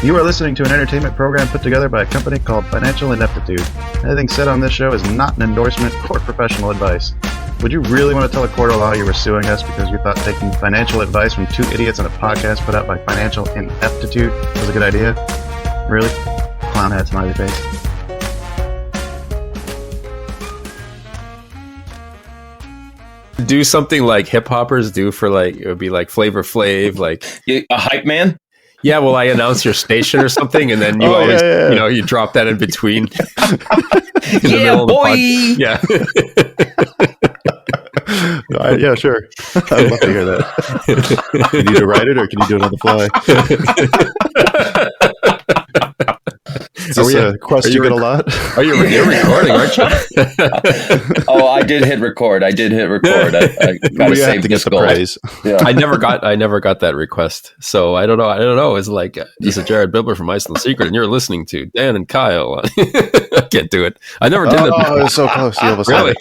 You are listening to an entertainment program put together by a company called Financial Ineptitude. Anything said on this show is not an endorsement or professional advice. Would you really want to tell a court of law you were suing us because you thought taking financial advice from two idiots on a podcast put out by Financial Ineptitude was a good idea? Really? Clown hat, smiley face. Do something like hip hoppers do for like, it would be like Flavor Flav, like a hype man. Yeah, well, I announce your station or something, and then you always, you know, you drop that in between. In the middle of the boy. Yeah. Yeah, sure. I'd love to hear that. Can you write it, or can you do it on the fly? Is this a quest you get a lot? You're recording, aren't you? Oh, I did hit record. I got to save to get the goal. praise. Yeah. I never got that request, so I don't know. It's like this is Jared Bibler from Iceland Secret, and you're listening to Dan and Kyle. I can't do it. I never did it. Oh, it was so close. You almost really.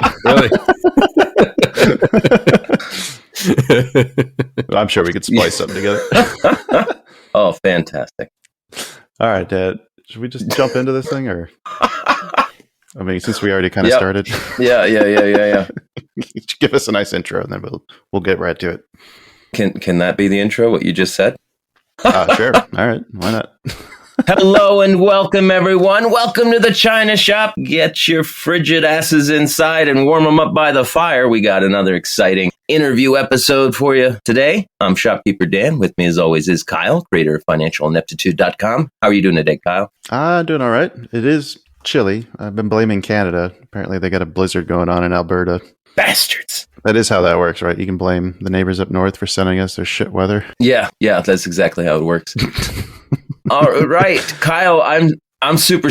I'm sure we could splice something together. Oh, fantastic! All right, Dad. Should we just jump into this thing, or? I mean, since we already kind of started. Yeah. Give us a nice intro, and then we'll get right to it. Can that be the intro? What you just said? Sure. All right. Why not? Hello and welcome, everyone. Welcome to the China Shop. Get your frigid asses inside and warm them up by the fire. We got another exciting interview episode for you today. I'm Shopkeeper Dan. With me, as always, is Kyle, creator of financialineptitude.com. How are you doing today, Kyle? Doing all right. It is chilly. I've been blaming Canada. Apparently, they got a blizzard going on in Alberta. Bastards. That is how that works, right? You can blame the neighbors up north for sending us their shit weather. Yeah, that's exactly how it works. All right, Kyle, I'm super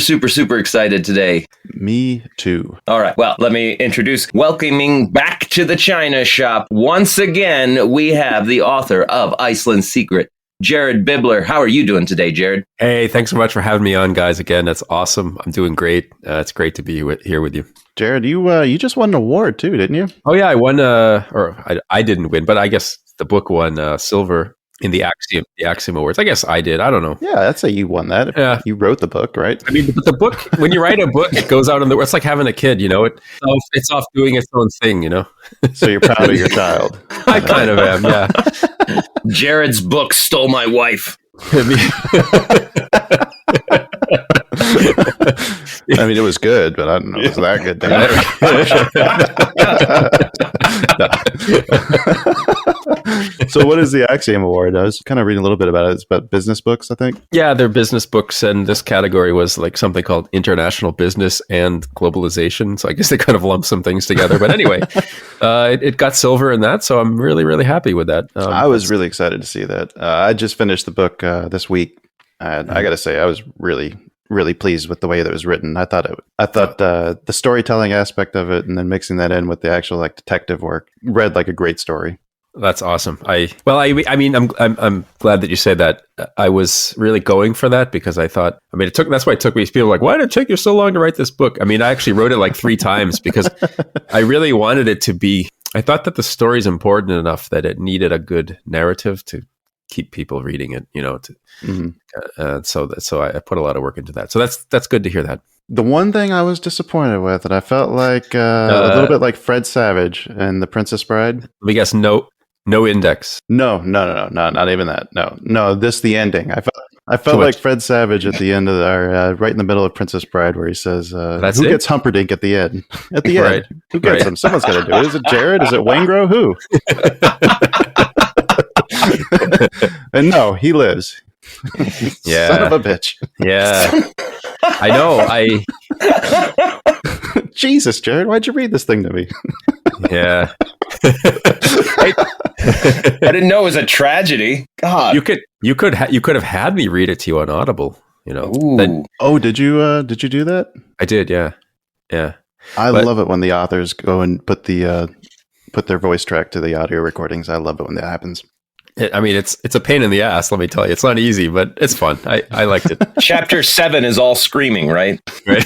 excited today. Me too. All right, well, let me introduce, welcoming back to the China Shop. Once again, we have the author of Iceland Secret, Jared Bibler. How are you doing today, Jared? Hey, thanks so much for having me on, guys. Again, that's awesome. I'm doing great. It's great to be here with you. Jared, you just won an award too, didn't you? Oh yeah, I won. I didn't win, but I guess the book won silver in the Axiom Awards. I guess I did. I don't know. Yeah, I'd say you won that. Yeah. You wrote the book, right? I mean, the book, when you write a book, it goes out it's like having a kid, you know, it's off doing its own thing, you know? So you're proud of your child. I kind of am, yeah. Jared's book stole my wife. I mean, it was good, but I don't know if it was that good. So what is the Axiom Award? I was kind of reading a little bit about it. It's about business books, I think. Yeah, they're business books, and this category was like something called international business and globalization. So I guess they kind of lumped some things together. But anyway, it got silver in that, so I'm really, really happy with that. I was really excited to see that. I just finished the book this week, and I got to say, I was really pleased with the way that it was written. I thought the storytelling aspect of it, and then mixing that in with the actual like detective work, read like a great story. That's awesome. I'm glad that you said that. I was really going for that because I thought, that's why it took me. People were like, why did it take you so long to write this book? I mean, I actually wrote it like 3 times because I really wanted it to be, I thought that the story's important enough that it needed a good narrative to keep people reading it, you know, so I put a lot of work into that. So that's good to hear that. The one thing I was disappointed with, and I felt like a little bit like Fred Savage in The Princess Bride. Let me guess, no index. No, not even that. No, this the ending. I felt like Fred Savage at the end of right in the middle of Princess Bride, where he says, "Who gets Humperdinck at the end? At the end, Right. Who gets him? Someone's got to do it. Is it Jared? Is it Waingro? Who?" And no, he lives. Yeah. Son of a bitch. Yeah. I know. Jesus, Jared, why'd you read this thing to me? Yeah. I didn't know it was a tragedy. God. You could have had me read it to you on Audible, you know. Did you do that? I did, yeah. Yeah. I love it when the authors go and put their voice track to the audio recordings. I love it when that happens. It's a pain in the ass, let me tell you. It's not easy, but it's fun. I liked it. Chapter 7 is all screaming, right? Right.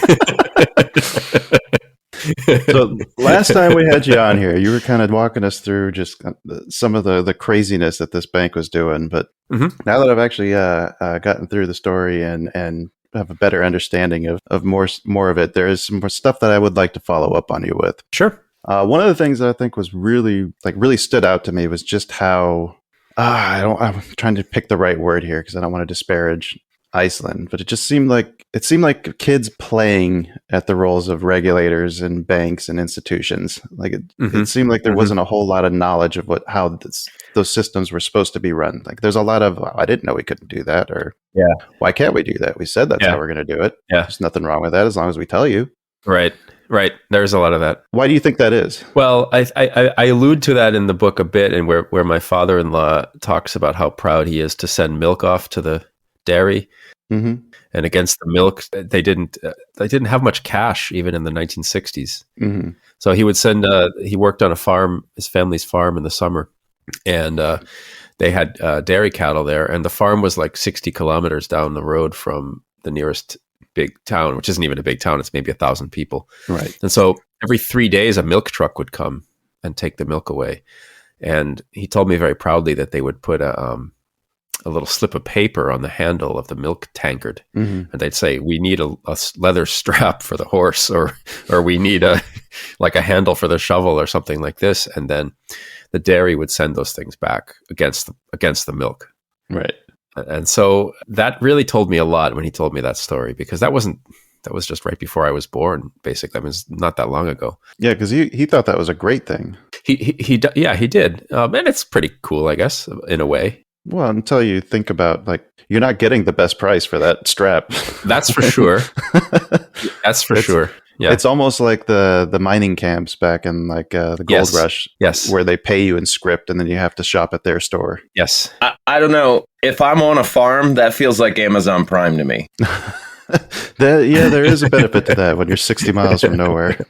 So last time we had you on here, you were kind of walking us through just some of the craziness that this bank was doing. But now that I've actually gotten through the story and have a better understanding of more of it, there is some more stuff that I would like to follow up on you with. Sure. One of the things that I think was really stood out to me was just how I'm trying to pick the right word here because I don't want to disparage Iceland, but it seemed like kids playing at the roles of regulators and banks and institutions. Like it seemed like there wasn't a whole lot of knowledge of how those systems were supposed to be run. Like there's a lot of, I didn't know we couldn't do that, or why can't we do that? We said that's how we're going to do it. Yeah, there's nothing wrong with that as long as we tell you. Right. There's a lot of that. Why do you think that is? Well, I allude to that in the book a bit, and where my father-in-law talks about how proud he is to send milk off to the dairy, and against the milk, they didn't have much cash even in the 1960s. So he would send. He worked on a farm, his family's farm, in the summer, and they had dairy cattle there, and the farm was like 60 kilometers down the road from the nearest big town, which isn't even a big town. It's maybe 1,000 people. Right. And so every 3 days, a milk truck would come and take the milk away. And he told me very proudly that they would put a little slip of paper on the handle of the milk tankard. And they'd say, we need a leather strap for the horse, or we need a handle for the shovel or something like this. And then the dairy would send those things back against the milk. Right. And so that really told me a lot when he told me that story, because that was just right before I was born, basically. I mean, it's not that long ago. Yeah, because he thought that was a great thing. He did. And it's pretty cool, I guess, in a way. Well, until you think about, you're not getting the best price for that strap. That's for sure. That's for sure. Yeah. It's almost like the mining camps back in the gold rush. Yes. Where they pay you in script and then you have to shop at their store. Yes. I don't know. If I'm on a farm, that feels like Amazon Prime to me. There is a benefit to that when you're 60 miles from nowhere.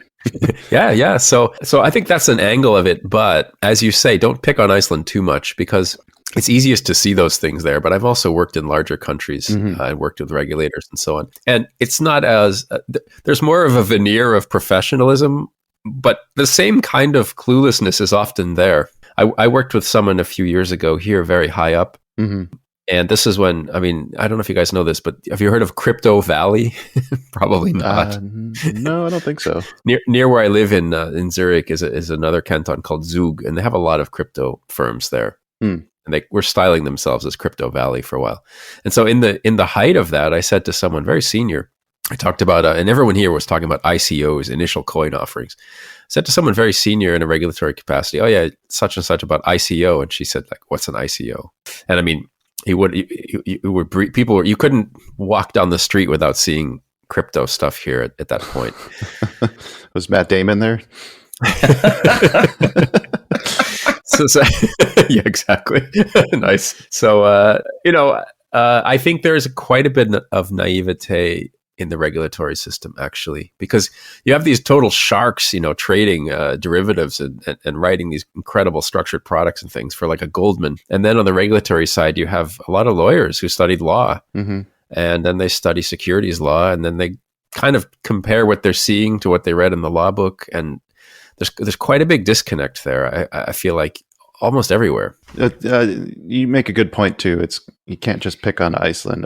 Yeah. So I think that's an angle of it. But as you say, don't pick on Iceland too much, because it's easiest to see those things there. But I've also worked in larger countries and worked with regulators and so on. And it's not as, there's more of a veneer of professionalism, but the same kind of cluelessness is often there. I worked with someone a few years ago here, very high up. And this is when, I don't know if you guys know this, but have you heard of Crypto Valley? Probably not. No, I don't think so. Near where I live in Zurich is another canton called Zug, and they have a lot of crypto firms there. And they were styling themselves as Crypto Valley for a while. And so in the height of that, I said to someone very senior, I talked about, and everyone here was talking about ICOs, initial coin offerings. I said to someone very senior in a regulatory capacity, oh yeah, such and such about ICO. And she said, what's an ICO? And you couldn't walk down the street without seeing crypto stuff here at that point. Was Matt Damon there? So yeah, exactly. Nice. So, I think there's quite a bit of naivete in the regulatory system, actually, because you have these total sharks, trading derivatives and writing these incredible structured products and things for like a Goldman. And then on the regulatory side, you have a lot of lawyers who studied law, and then they study securities law, and then they kind of compare what they're seeing to what they read in the law book. And there's quite a big disconnect there. I feel like almost everywhere. You make a good point too. You can't just pick on Iceland.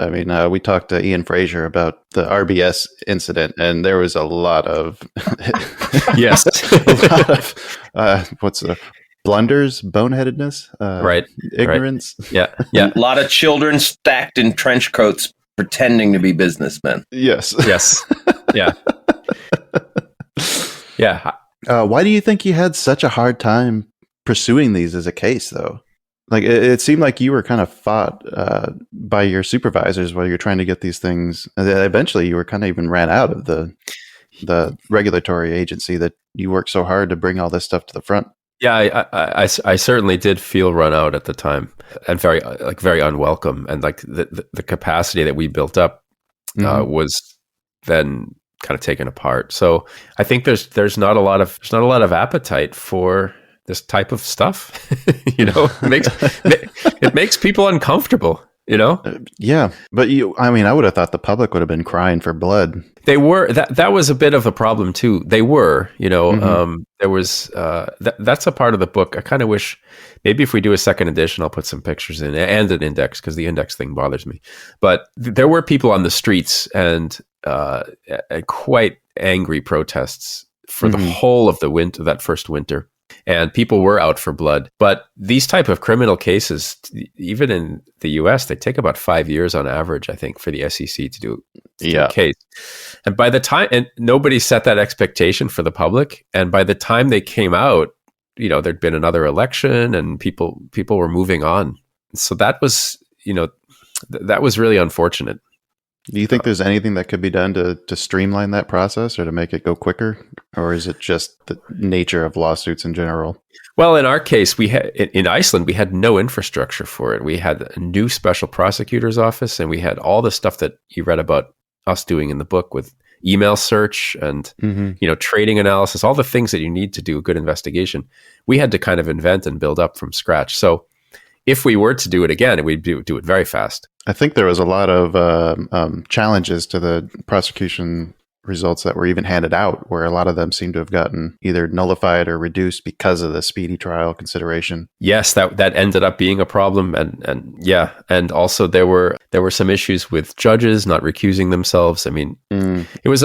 We talked to Ian Fraser about the RBS incident, and there was a lot of yes, what's the blunders, boneheadedness, right, ignorance. Right. Yeah. A lot of children stacked in trench coats pretending to be businessmen. Yes. Yeah. Yeah. Why do you think you had such a hard time pursuing these as a case, though? It seemed like you were kind of fought by your supervisors while you're trying to get these things. And then eventually, you were kind of even ran out of the regulatory agency that you worked so hard to bring all this stuff to the front. Yeah, I certainly did feel run out at the time, and very unwelcome, and the capacity that we built up was then kind of taken apart. So I think there's not a lot of appetite for this type of stuff. It makes people uncomfortable. You know, Yeah, but I mean, I would have thought the public would have been crying for blood. they were that was a bit of a problem too. They were, there was that's a part of the book. I kind of wish maybe if we do a second edition, I'll put some pictures in and an index because the index thing bothers me. But there were people on the streets and quite angry protests for the whole of the winter, that first winter. And people were out for blood. But these type of criminal cases, even in the US, they take about 5 years on average, I think, for the SEC to do a case. And by the time, and nobody set that expectation for the public. And by the time they came out, there'd been another election and people were moving on. So that was, that was really unfortunate. Do you think there's anything that could be done to streamline that process or to make it go quicker? Or is it just the nature of lawsuits in general? Well, in our case, in Iceland, we had no infrastructure for it. We had a new special prosecutor's office, and we had all the stuff that you read about us doing in the book with email search and, trading analysis, all the things that you need to do a good investigation. We had to kind of invent and build up from scratch. So if we were to do it again, we'd do it very fast. I think there was a lot of challenges to the prosecution results that were even handed out, where a lot of them seem to have gotten either nullified or reduced because of the speedy trial consideration. Yes, that ended up being a problem, and also there were some issues with judges not recusing themselves. I mean, it was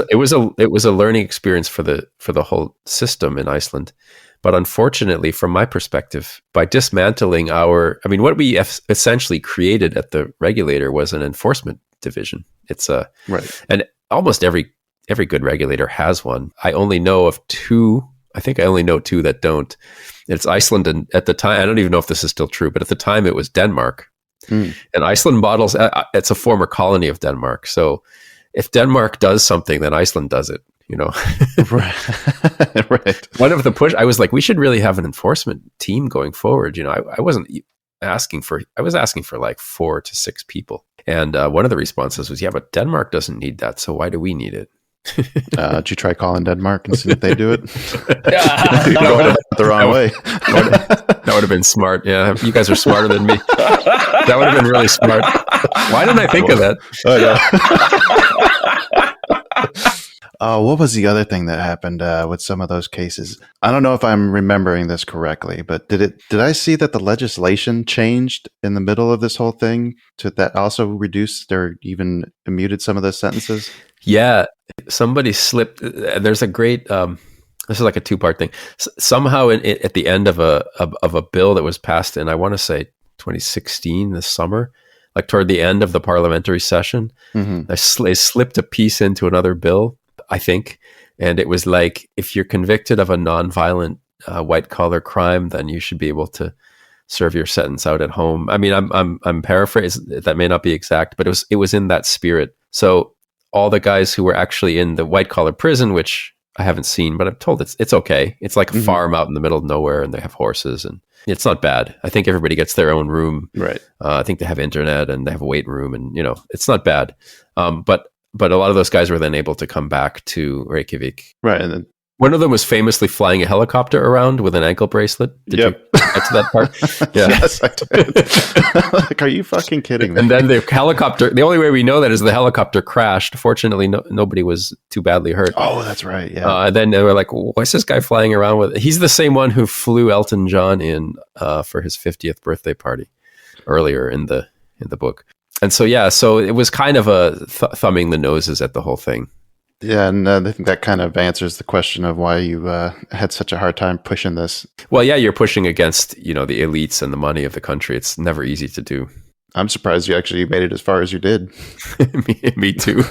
a learning experience for the whole system in Iceland. But unfortunately, from my perspective, by dismantling what we essentially created at the regulator was an enforcement division. It's right, and almost every good regulator has one. I only know of two. I think I only know two that don't. It's Iceland, and at the time, I don't even know if this is still true, but at the time it was Denmark. And Iceland models. It's a former colony of Denmark. So if Denmark does something, then Iceland does it. Right. One of the push, I was like, we should really have an enforcement team going forward. I wasn't asking for, I was asking for like 4 to 6 people. And one of the responses was, yeah, but Denmark doesn't need that. So why do we need it? Did you try calling Denmark and see if they do it? The wrong way. That would have been smart. Yeah, you guys are smarter than me. That would have been really smart. Why didn't I think of that? What was the other thing that happened with some of those cases? I don't know if I'm remembering this correctly, but did I see that the legislation changed in the middle of this whole thing to that also reduced or even muted some of those sentences? Yeah, somebody slipped. There's a great. This is like a 2-part thing. Somehow, at the end of a bill that was passed in, I want to say 2016, this summer, like toward the end of the parliamentary session, they slipped a piece into another bill, I think, and it was like, if you're convicted of a nonviolent white collar crime, then you should be able to serve your sentence out at home. I mean, I'm paraphrasing. That may not be exact, but it was in that spirit. So all the guys who were actually in the white collar prison, which I haven't seen, but I'm told it's okay. It's like a farm out in the middle of nowhere, and they have horses, and it's not bad. I think everybody gets their own room. Right. I think they have internet and they have a weight room, and it's not bad. But a lot of those guys were then able to come back to Reykjavik. Right. And then one of them was famously flying a helicopter around with an ankle bracelet. Did you get to that part? Yeah. Yes, I did. Like, are you fucking kidding me? And then the helicopter, the only way we know that is the helicopter crashed. Fortunately, nobody was too badly hurt. Oh, that's right. Yeah. And then they were like, what's this guy flying around with? He's the same one who flew Elton John in for his 50th birthday party earlier in the book. And so, so it was kind of a thumbing the noses at the whole thing. Yeah, and I think that kind of answers the question of why you had such a hard time pushing this. Well, yeah, you're pushing against, the elites and the money of the country. It's never easy to do. I'm surprised you actually made it as far as you did. Me too.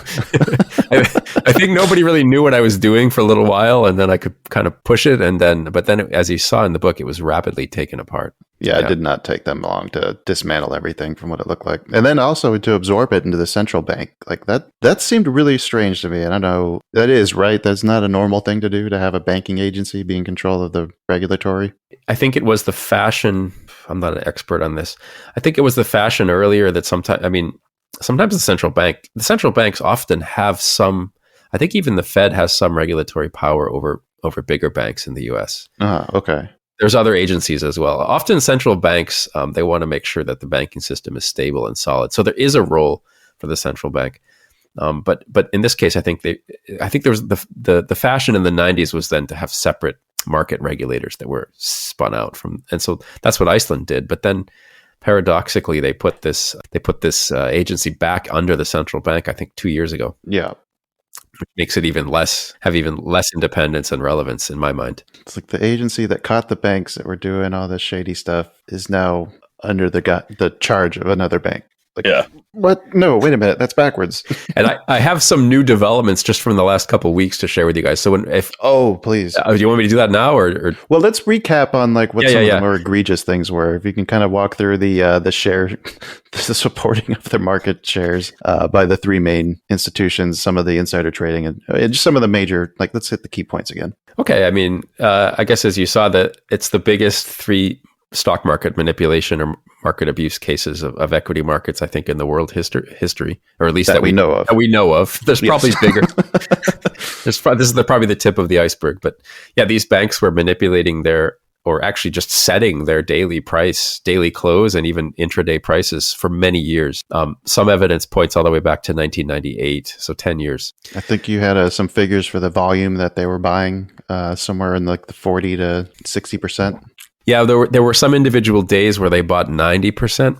I think nobody really knew what I was doing for a little while, and then I could kind of push it, but then as you saw in the book, it was rapidly taken apart. Yeah, it did not take them long to dismantle everything from what it looked like. And then also to absorb it into the central bank. Like that seemed really strange to me. I don't know. That is, right? That's not a normal thing to do, to have a banking agency be in control of the regulatory. I think it was the fashion. I'm not an expert on this. I think it was the fashion earlier that sometimes the central banks often have some, I think even the Fed has some regulatory power over bigger banks in the US. Okay. there's other agencies as well. Often central banks, they want to make sure that the banking system is stable and solid. So there is a role for the central bank. But in this case, I think there was the fashion in the 90s was then to have separate market regulators that were spun out from, and so that's what Iceland did. But then paradoxically, they put this agency back under the central bank, I think 2 years ago. Yeah. Which makes it even less independence and relevance in my mind. It's like the agency that caught the banks that were doing all this shady stuff is now under the charge of another bank. Like, Yeah. What? No, wait a minute. That's backwards. And I have some new developments just from the last couple of weeks to share with you guys. So Please. Do you want me to do that now, or? Well, let's recap on like what some of yeah. the more egregious things were. If you can kind of walk through the share, the supporting of the market shares by the three main institutions, some of the insider trading, and just some of the major. Like, let's hit the key points again. Okay, I mean, I guess as you saw, that it's the biggest three stock market manipulation or market abuse cases of equity markets, I think, in the world history, or at least that we know of. That we know of. There's probably bigger. This is probably the tip of the iceberg. But yeah, these banks were manipulating or actually just setting their daily close, and even intraday prices for many years. Some evidence points all the way back to 1998, so 10 years. I think you had some figures for the volume that they were buying, somewhere in like the 40 to 60%. Yeah, there were some individual days where they bought 90%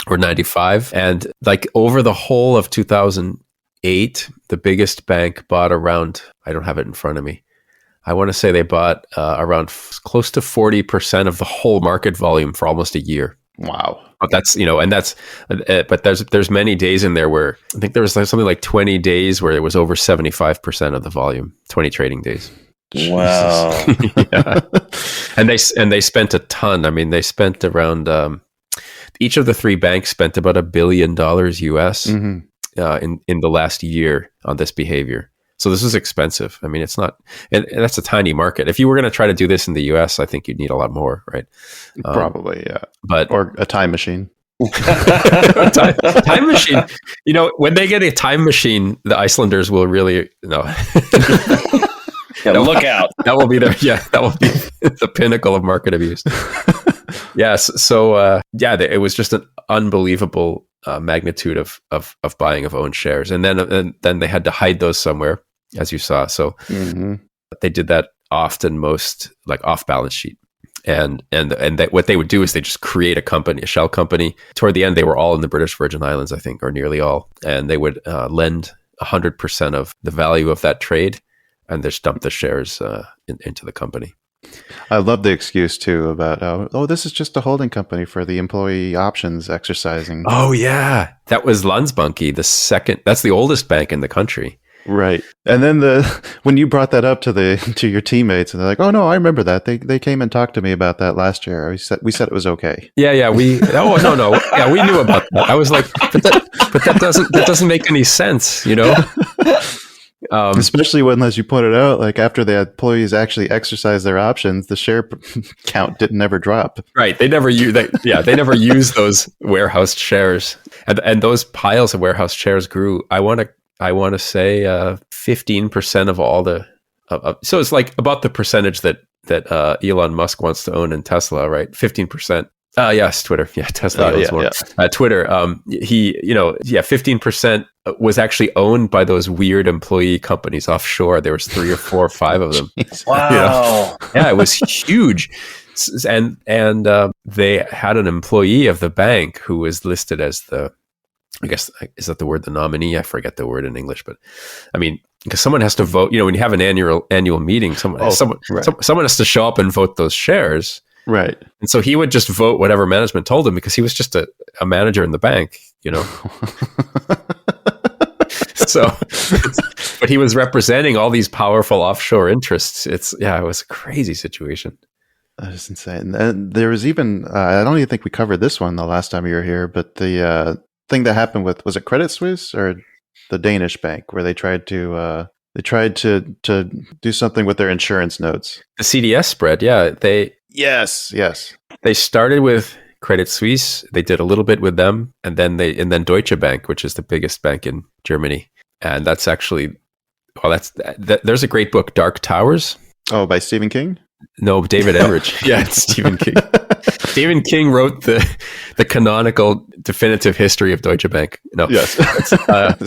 or 95%. And like over the whole of 2008, the biggest bank bought around, I don't have it in front of me, I want to say they bought around close to 40% of the whole market volume for almost a year. Wow. But but there's many days in there where I think there was something like 20 days where it was over 75% of the volume, 20 trading days. Wow. Yeah. And they spent a ton. I mean, they spent around each of the three banks spent about $1 billion US in the last year on this behavior. So this is expensive. I mean, it's not, and that's a tiny market. If you were going to try to do this in the US, I think you'd need a lot more, right? Probably, yeah. But or a time machine. time machine. You know, when they get a time machine, the Icelanders will really Look out. That will be that will be the pinnacle of market abuse. Yes. So, it was just an unbelievable magnitude of buying of own shares. And then they had to hide those somewhere, as you saw. So they did that often, most like off balance sheet. And what they would do is they just create a company, a shell company. Toward the end, they were all in the British Virgin Islands, I think, or nearly all. And they would lend 100% of the value of that trade and just dump the shares into the company. I love the excuse too about, this is just a holding company for the employee options exercising. Oh yeah. That was Landsbanki, that's the oldest bank in the country. Right. And then when you brought that up to your teammates, and they're like, "Oh no, I remember that. They came and talked to me about that last year. We said it was okay." Yeah. No. Yeah, we knew about that. I was like, but that doesn't make any sense, you know? Especially when, as you pointed out, like after the employees actually exercise their options, the share count didn't ever drop. Right. They never use those warehouse shares, and those piles of warehouse shares grew. I want to say 15% of all the. So it's like about the percentage that Elon Musk wants to own in Tesla, right? 15%. Yes, Twitter. Yeah, Tesla owns more. Yeah. Twitter. 15% was actually owned by those weird employee companies offshore. There was 3 or 4 or 5 of them. Wow. You know? Yeah, it was huge. And they had an employee of the bank who was listed as I guess, is that the word, the nominee? I forget the word in English, but I mean, because someone has to vote. You know, when you have an annual meeting, someone has to show up and vote those shares. Right. And so he would just vote whatever management told him because he was just a manager in the bank, you know. So, but he was representing all these powerful offshore interests. It was a crazy situation. That is insane. And there was even, I don't even think we covered this one the last time you were here, but the thing that happened with, was it Credit Suisse or the Danish bank, where they tried to do something with their insurance notes? The CDS spread, yeah. Yes. They started with Credit Suisse. They did a little bit with them, and then Deutsche Bank, which is the biggest bank in Germany. And that's actually, there's a great book, Dark Towers. Oh, by Stephen King? No, David Enrich. Yeah, it's Stephen King. Stephen King wrote the canonical definitive history of Deutsche Bank. No, Yes.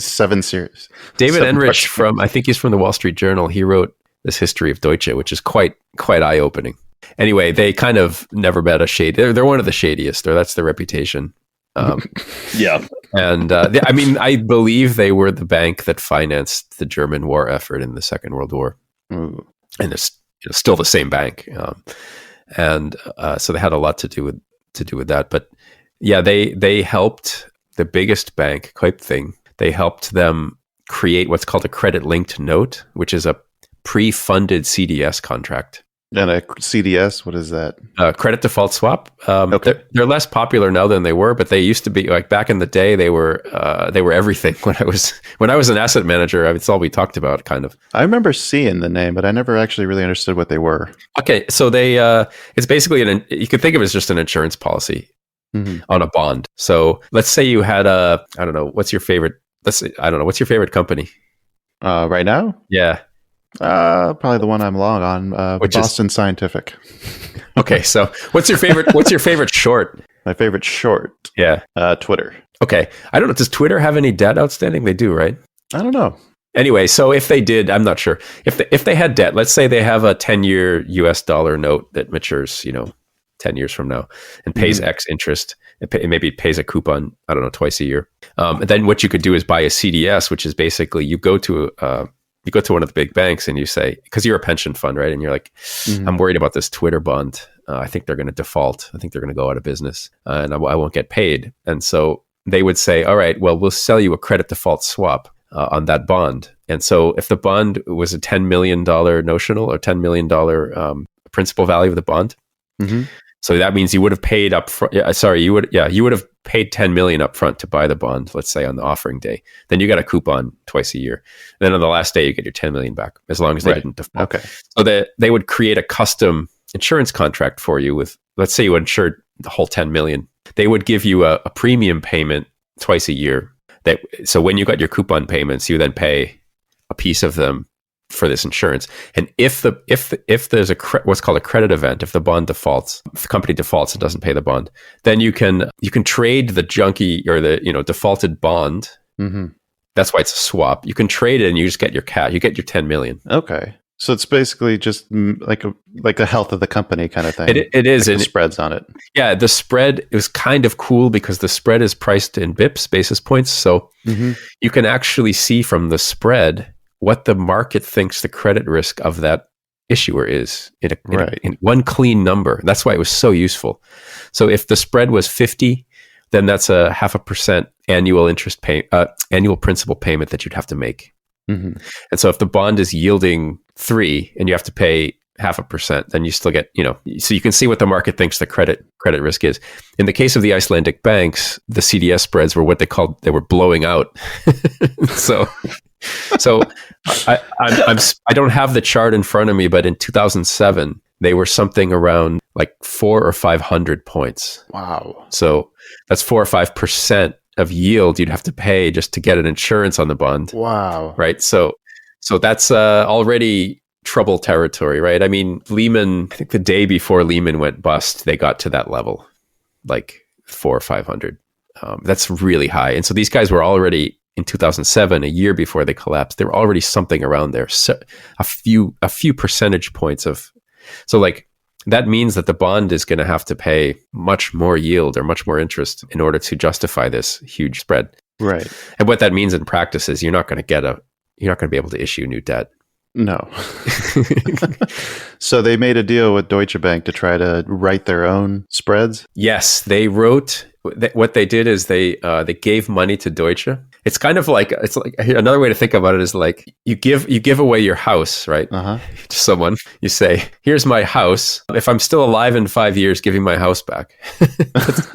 7 series. David 7 Enrich parts. I think he's from the Wall Street Journal. He wrote this history of Deutsche, which is quite eye-opening. Anyway, they kind of never met a shade. They're one of the shadiest, or that's their reputation. Yeah. And I believe they were the bank that financed the German war effort in the Second World War. Ooh. And it's still the same bank, so they had a lot to do with that. But yeah, they helped the biggest bank, Kaupthing. They helped them create what's called a credit-linked note, which is a pre-funded CDS contract. And a CDS, what is that? Credit default swap. Okay. They're less popular now than they were, but they used to be, like, back in the day. They were everything. When I was an asset manager, it's all we talked about, kind of. I remember seeing the name, but I never actually really understood what they were. Okay, so they it's basically you could think of it as just an insurance policy on a bond. So let's say you had what's your favorite company? Right now? Yeah. Probably the one I'm long on, Which is- Boston Scientific. Okay, so what's your favorite short? My favorite short, Yeah. Twitter. Okay. I don't know. Does Twitter have any debt outstanding? They do, right? I don't know. Anyway, so if they did, I'm not sure. If they had debt, let's say they have a 10-year US dollar note that matures, 10 years from now and pays X interest. Maybe it pays a coupon, I don't know, twice a year. And then what you could do is buy a CDS, which is basically you go to one of the big banks and you say, because you're a pension fund, right? And you're like, I'm worried about this Twitter bond. I think they're going to default. I think they're going to go out of business and I won't get paid. And so they would say, all right, well, we'll sell you a credit default swap on that bond. And so if the bond was a $10 million notional or $10 million principal value of the bond, so that means you would have paid up front. You would have paid $10 million up front to buy the bond, let's say on the offering day. Then you got a coupon twice a year. Then on the last day, you get your $10 million back, as long as they didn't default. Okay. So they would create a custom insurance contract for you with, let's say you insured the whole $10 million. They would give you a premium payment twice a year. So when you got your coupon payments, you then pay a piece of them for this insurance. And if there's what's called a credit event, if the bond defaults, if the company defaults and doesn't pay the bond, then you can trade the junky or the defaulted bond. That's why it's a swap. You can trade it and you just get your cash. You get your 10 million. Okay. So it's basically just like the health of the company kind of thing. It is. Like the spreads on it. Yeah, the spread is kind of cool because the spread is priced in basis points. So you can actually see from the spread what the market thinks the credit risk of that issuer is in one clean number. That's why it was so useful. So if the spread was 50, then that's a 0.5% annual principal payment that you'd have to make. And so if the bond is yielding 3 and you have to pay 0.5%, then you still get, so you can see what the market thinks the credit risk is. In the case of the Icelandic banks, the CDS spreads were they were blowing out. So I don't have the chart in front of me, but in 2007, they were something around like 400 or 500 points. Wow. So that's 4 or 5% of yield you'd have to pay just to get an insurance on the bond. Wow. Right. So that's already trouble territory, right? I mean, Lehman, I think the day before Lehman went bust, they got to that level, like 400 or 500. That's really high. And so these guys were already in 2007, a year before they collapsed, they were already something around there. So a few percentage points so like that means that the bond is going to have to pay much more yield or much more interest in order to justify this huge spread. Right. And what that means in practice is you're not going to be able to issue new debt. No. So they made a deal with Deutsche Bank to try to write their own spreads? Yes, they wrote. What they did is they gave money to Deutsche. It's kind of like another way to think about it is like you give away your house, right? To someone. You say, "Here's my house. If I'm still alive in 5 years, give me my house back." that's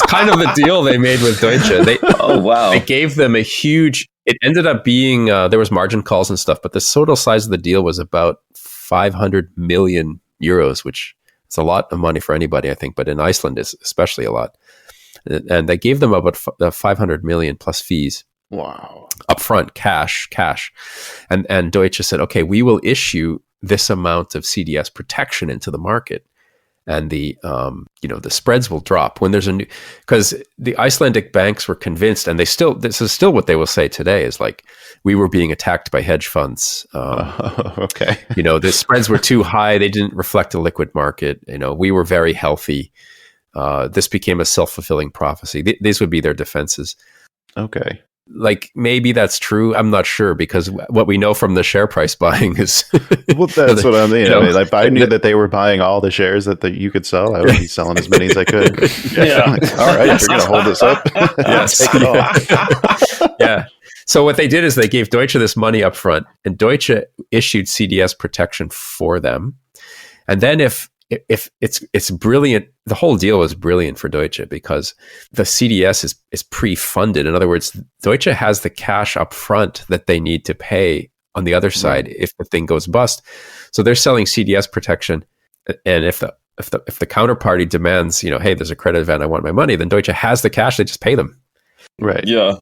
kind of the deal they made with Deutsche. They gave them a huge. It ended up being there was margin calls and stuff, but the total size of the deal was about 500 million euros, which is a lot of money for anybody, I think, but in Iceland is especially a lot. And they gave them about 500 million plus fees. Wow. Upfront, cash. And Deutsche said, okay, we will issue this amount of CDS protection into the market. And the spreads will drop when there's because the Icelandic banks were convinced, and this is still what they will say today, is like, we were being attacked by hedge funds. Okay. The spreads were too high. They didn't reflect a liquid market. We were very healthy. This became a self-fulfilling prophecy. These would be their defenses. Okay. Like, maybe that's true. I'm not sure, because what we know from the share price buying is Well, that's what I mean. Like, if I knew that they were buying all the shares that you could sell, I would be selling as many as I could. Yeah. Like, all right, you're going to hold this up. Yes. Take it all. Yeah. So what they did is they gave Deutsche this money up front, and Deutsche issued CDS protection for them. And then if it's brilliant, the whole deal was brilliant for Deutsche, because the CDS is pre-funded. In other words, Deutsche has the cash up front that they need to pay on the other side if the thing goes bust. So they're selling CDS protection, and if the counterparty demands, hey, there's a credit event, I want my money, then Deutsche has the cash, they just pay them. Right. Yeah.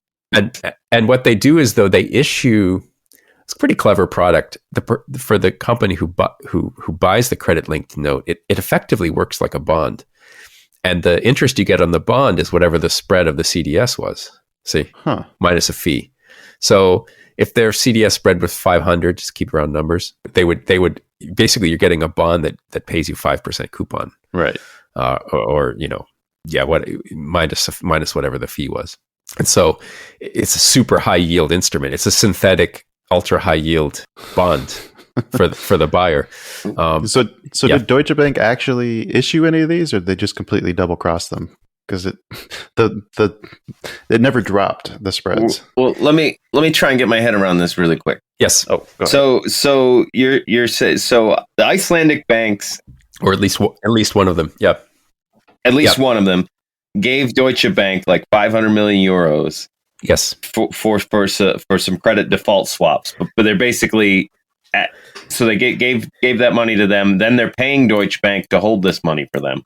And what they do is, though, they issue, it's a pretty clever product for the company who buys the credit linked note. It effectively works like a bond, and the interest you get on the bond is whatever the spread of the CDS was. See, minus a fee. So if their CDS spread was 500, just keep round numbers, they would basically, you're getting a bond that pays you 5% coupon, right? Minus whatever the fee was. And so it's a super high yield instrument. It's a synthetic ultra high yield bond for the buyer. So did Deutsche Bank actually issue any of these, or did they just completely double cross them? Because it never dropped the spreads. Well, let me try and get my head around this really quick. Yes. Oh, go ahead. So you're saying, so the Icelandic banks, or at least one of them, yeah, one of them gave Deutsche Bank like 500 million euros. Yes, for some credit default swaps, but they're basically so they gave that money to them. Then they're paying Deutsche Bank to hold this money for them.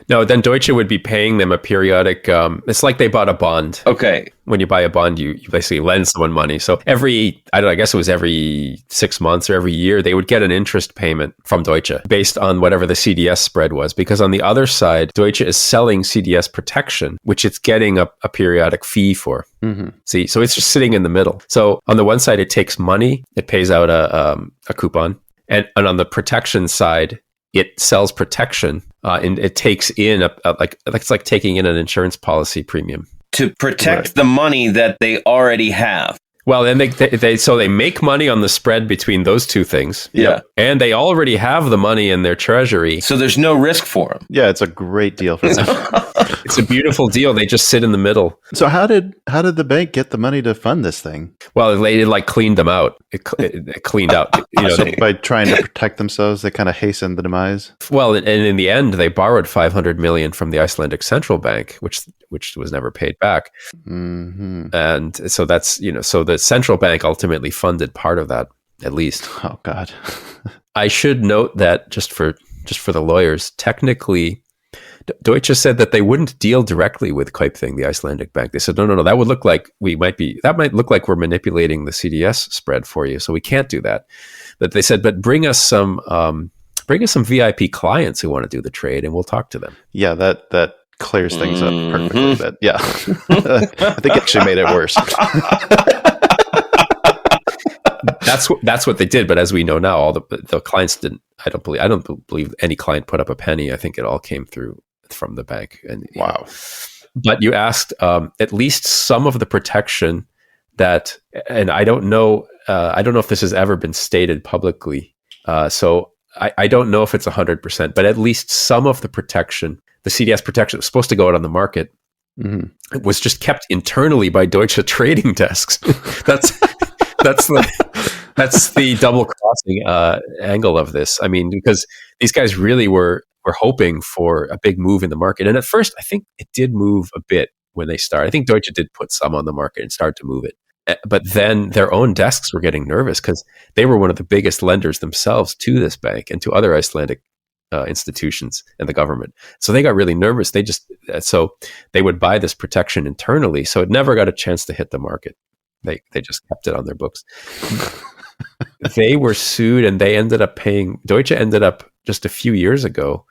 No, then Deutsche would be paying them a periodic. It's like they bought a bond. Okay. When you buy a bond, you basically lend someone money. So I guess it was every 6 months or every year, they would get an interest payment from Deutsche based on whatever the CDS spread was. Because on the other side, Deutsche is selling CDS protection, which it's getting a periodic fee for. Mm-hmm. See, so it's just sitting in the middle. So on the one side, it takes money, it pays out a coupon, and on the protection side, it sells protection, and it takes in it's like taking in an insurance policy premium to protect the money that they already have. Well, then they make money on the spread between those two things. Yeah. And they already have the money in their treasury. So there's no risk for them. Yeah, it's a great deal for them. It's a beautiful deal. They just sit in the middle. So how did the bank get the money to fund this thing? Well, they cleaned them out. It cleaned out. So by trying to protect themselves, they kind of hastened the demise. Well, and in the end, they borrowed 500 million from the Icelandic central bank, which was never paid back. Mm-hmm. And so that's so the central bank ultimately funded part of that, at least. Oh God. I should note that just for the lawyers, technically, Deutsche said that they wouldn't deal directly with Kaupthing, the Icelandic bank. They said, no, that would look like that might look like we're manipulating the CDS spread for you, so we can't do that. But they said, but bring us some VIP clients who want to do the trade, and we'll talk to them. Yeah, that clears things up perfectly. But yeah, I think it actually made it worse. That's what they did. But as we know now, all the clients didn't. I don't believe any client put up a penny. I think it all came through from the bank. And wow. But you asked at least some of the protection that, and I don't know if this has ever been stated publicly. So I don't know if it's 100%, but at least some of the protection, the CDS protection, was supposed to go out on the market. Mm-hmm. It was just kept internally by Deutsche trading desks. That's the double crossing angle of this. I mean, because these guys really were hoping for a big move in the market. And at first, I think it did move a bit when they started. I think Deutsche did put some on the market and start to move it. But then their own desks were getting nervous because they were one of the biggest lenders themselves to this bank and to other Icelandic institutions and the government. So they got really nervous. So they would buy this protection internally. So it never got a chance to hit the market. They just kept it on their books. They were sued, and they ended up paying. Deutsche ended up just a few years ago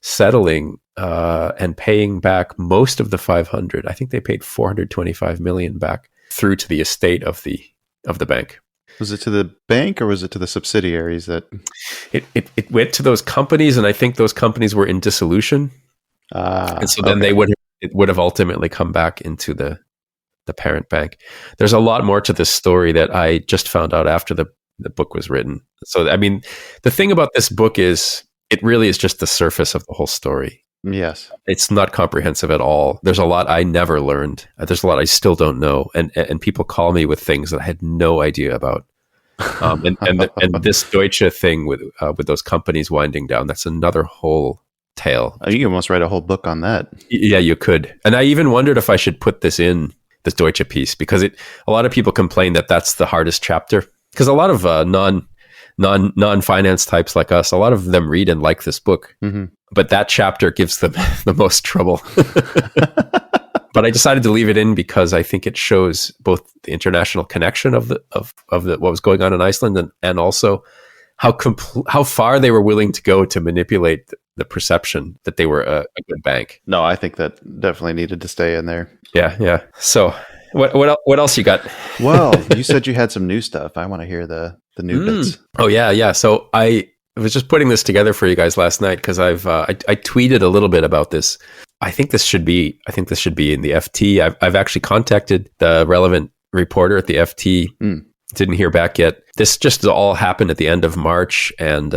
settling and paying back most of the 500. I think they paid 425 million back through to the estate of the bank. Was it to the bank or was it to the subsidiaries that it went to those companies, and I think those companies were in dissolution. And so then it would have ultimately come back into the parent bank. There's a lot more to this story that I just found out after the book was written. So, I mean, the thing about this book is it really is just the surface of the whole story. Yes. It's not comprehensive at all. There's a lot I never learned. There's a lot I still don't know. And people call me with things that I had no idea about. And this Deutsche thing with those companies winding down, that's another whole tale. You can almost write a whole book on that. Yeah, you could. And I even wondered if I should put this Deutsche piece, because a lot of people complain that that's the hardest chapter, because a lot of non-finance types like us, a lot of them read and like this book, but that chapter gives them the most trouble. But I decided to leave it in because I think it shows both the international connection of what was going on in Iceland, and also how far they were willing to go to manipulate the perception that they were a good bank. No, I think that definitely needed to stay in there. Yeah. So what else you got? Well, you said you had some new stuff. I want to hear the new bits. Oh yeah. So I was just putting this together for you guys last night because I tweeted a little bit about this. I think this should be in the FT. I've actually contacted the relevant reporter at the FT. Didn't hear back yet. This just all happened at the end of March, and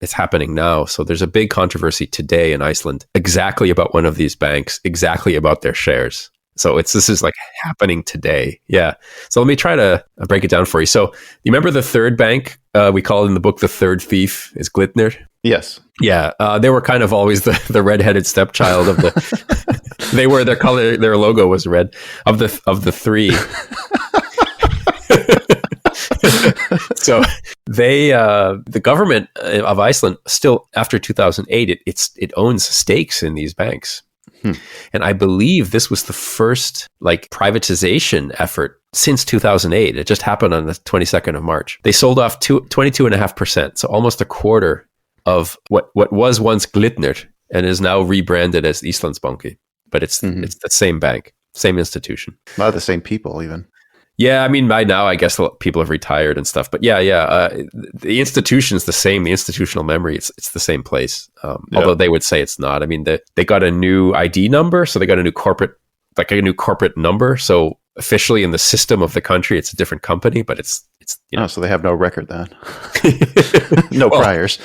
it's happening now. So there's a big controversy today in Iceland, exactly about one of these banks, exactly about their shares. So this is like happening today. Yeah. So let me try to break it down for you. So you remember the third bank? We call it in the book the third thief is Glitnir. Yes. Yeah. They were kind of always the redheaded stepchild of the. They were their color. Their logo was red of the three. So the government of Iceland still, after 2008, it owns stakes in these banks. And I believe this was the first privatization effort since 2008. It just happened on the 22nd of March. They sold off 22.5%, so almost a quarter of what was once Glitnir and is now rebranded as Íslandsbanki. But it's the same bank, same institution. A lot of the same people even. Yeah, I mean, by now, I guess people have retired and stuff. But yeah. The institution's the same. The institutional memory, it's the same place. Although they would say it's not. I mean, they got a new ID number, so they got a new corporate number. So officially in the system of the country, it's a different company, but it's so they have no record then. No priors.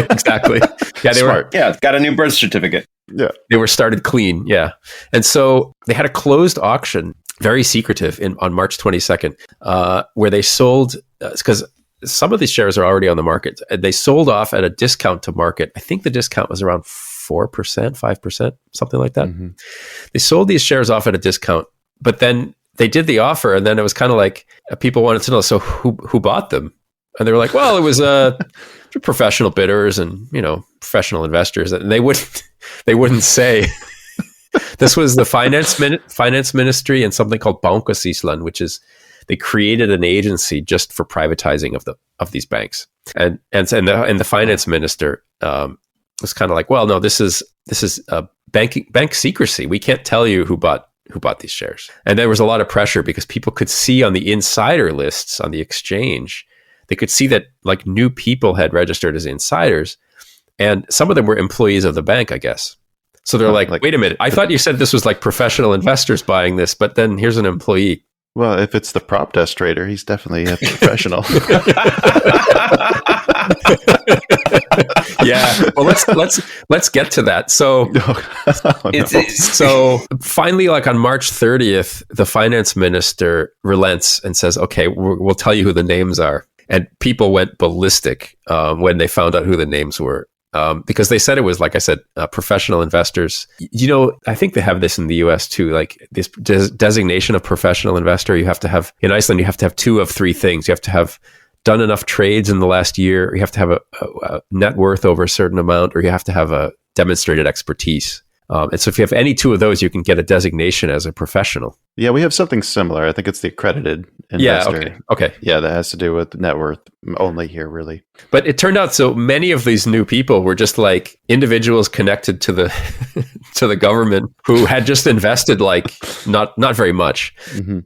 Exactly. Yeah, they Smart. Got a new birth certificate. Yeah, they were started clean. Yeah, and so they had a closed auction. Very secretive on March 22nd, where they sold, because some of these shares are already on the market. They sold off at a discount to market. I think the discount was around 4%, 5%, something like that. They sold these shares off at a discount, but then they did the offer, and then it was kind of like people wanted to know, so who bought them? And they were like, well, it was professional bidders and professional investors, and they wouldn't say. This was the finance ministry and something called Bankasýslan, which is they created an agency just for privatizing of these banks, and the finance minister was kind of like, well, no, this is bank secrecy. We can't tell you who bought these shares, and there was a lot of pressure because people could see on the insider lists on the exchange, they could see that new people had registered as insiders, and some of them were employees of the bank, I guess. So they're like, wait a minute, I thought you said this was professional investors buying this, but then here's an employee. Well, if it's the prop desk trader, he's definitely a professional. Yeah. Well, let's get to that. So, so finally, on March 30th, the finance minister relents and says, okay, we'll tell you who the names are. And people went ballistic when they found out who the names were. Because they said it was, like I said, professional investors. I think they have this in the US too, this designation of professional investor. You have to have, in Iceland, you have to have 2 of 3 things. You have to have done enough trades in the last year, or you have to have a net worth over a certain amount, or you have to have a demonstrated expertise. And so if you have any 2 of those, you can get a designation as a professional. Yeah, we have something similar. I think it's the accredited investor. Yeah, okay. Yeah, that has to do with net worth only here, really. But it turned out so many of these new people were just like individuals connected to the to the government who had just invested like not very much. Mm-hmm.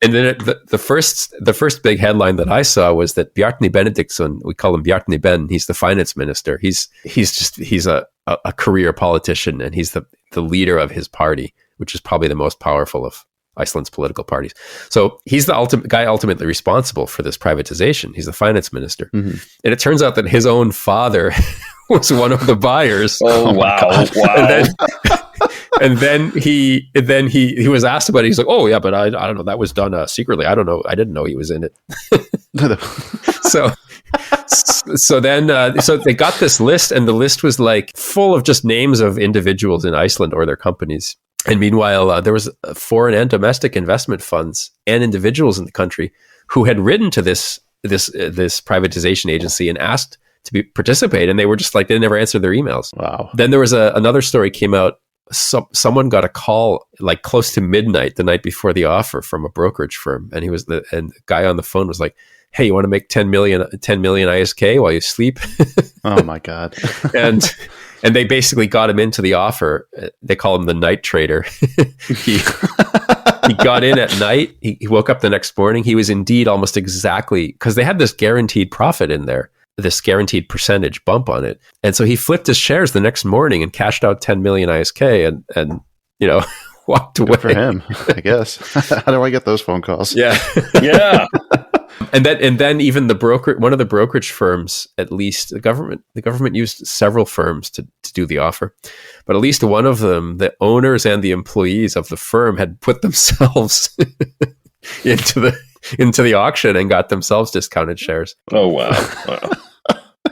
And then the first big headline that I saw was that Bjarni Benediktsson, we call him Bjarni Ben, he's the finance minister. He's a career politician, and he's the leader of his party, which is probably the most powerful of Iceland's political parties. So he's the guy ultimately responsible for this privatization. He's the finance minister. Mm-hmm. And it turns out that his own father was one of the buyers. Oh, wow. And then he was asked about it. He's like, oh yeah, but I don't know. That was done secretly. I don't know. I didn't know he was in it. So then they got this list, and the list was like full of just names of individuals in Iceland or their companies. And meanwhile, there was foreign and domestic investment funds and individuals in the country who had written to this privatization agency and asked to participate, and they were just like, they never answered their emails. Wow. Then there was another story came out. Someone got a call like close to midnight the night before the offer from a brokerage firm, and the guy on the phone was like, "Hey, you want to make 10 million ISK while you sleep?" Oh my god! and they basically got him into the offer. They call him the night trader. he got in at night. He woke up the next morning. He was indeed almost exactly, because they had this guaranteed profit in there, this guaranteed percentage bump on it. And so he flipped his shares the next morning and cashed out 10 million ISK and walked away. Good for him, I guess. How do I get those phone calls? Yeah. Yeah. And then even one of the brokerage firms, at least the government used several firms to do the offer, but at least one of them, the owners and the employees of the firm had put themselves into the auction and got themselves discounted shares. Oh, wow.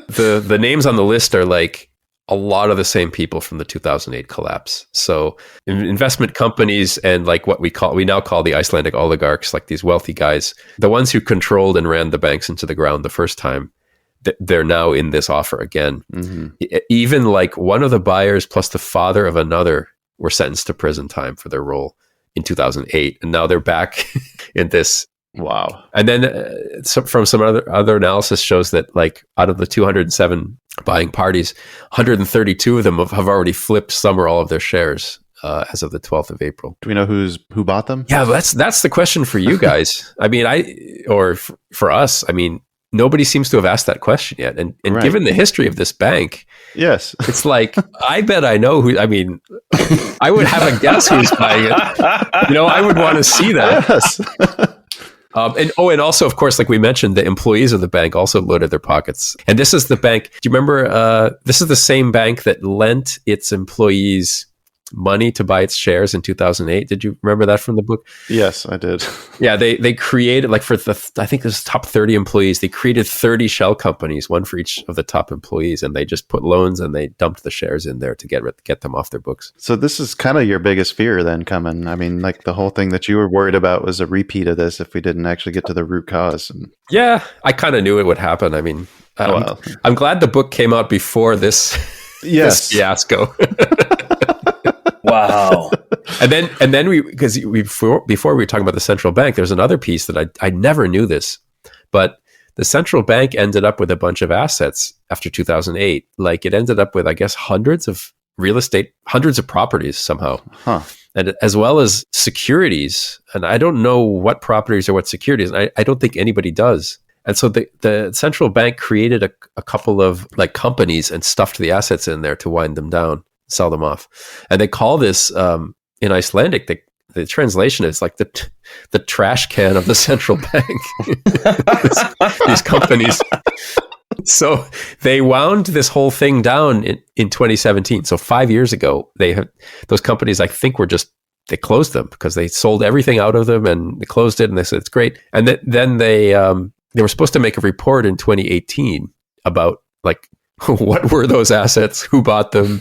The names on the list are like a lot of the same people from the 2008 collapse. So investment companies and like what we now call the Icelandic oligarchs, like these wealthy guys, the ones who controlled and ran the banks into the ground the first time, they're now in this offer again. Mm-hmm. Even like one of the buyers plus the father of another were sentenced to prison time for their role in 2008. And now they're back in this. Wow. And then from some other analysis shows that like out of the 207 buying parties, 132 of them have already flipped some or all of their shares as of the 12th of April. Do we know who bought them? Yeah, that's the question for you guys. I mean, for us, I mean, nobody seems to have asked that question yet. And right. Given the history of this bank, yes, it's like, I bet I know who, I mean, I would have a guess who's buying it. I would want to see that. Yes. And also, of course, like we mentioned, the employees of the bank also loaded their pockets. And this is the bank. Do you remember? This is the same bank that lent its employees money to buy its shares in 2008. Did you remember that from the book? Yes, I did. Yeah, they created, like for I think this top 30 employees, they created 30 shell companies, one for each of the top employees, and they just put loans and they dumped the shares in there to get them off their books. So this is kind of your biggest fear then coming. I mean, like the whole thing that you were worried about was a repeat of this if we didn't actually get to the root cause. Yeah, I kind of knew it would happen. I mean, I'm glad the book came out before this, this fiasco. Wow. And then before we were talking about the central bank, there's another piece that I never knew this, but the central bank ended up with a bunch of assets after 2008. Like it ended up with, I guess, hundreds of real estate, hundreds of properties somehow, and as well as securities. And I don't know what properties or what securities. And I don't think anybody does. And so the central bank created a couple of like companies and stuffed the assets in there to wind them down, sell them off. And they call this in Icelandic, the translation is like the trash can of the central bank. These companies. So they wound this whole thing down in 2017. So 5 years ago, those companies, I think, they closed them because they sold everything out of them and they closed it, and they said it's great. And then they were supposed to make a report in 2018 about like what were those assets, who bought them,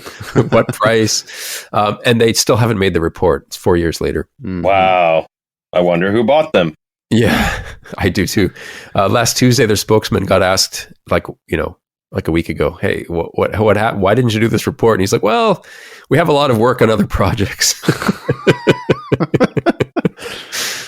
what price, and they still haven't made the report. It's 4 years later. Wow. I wonder who bought them. Yeah, I do too. Last Tuesday, their spokesman got asked, like a week ago, "Hey, what happened? Why didn't you do this report?" And he's like, "Well, we have a lot of work on other projects."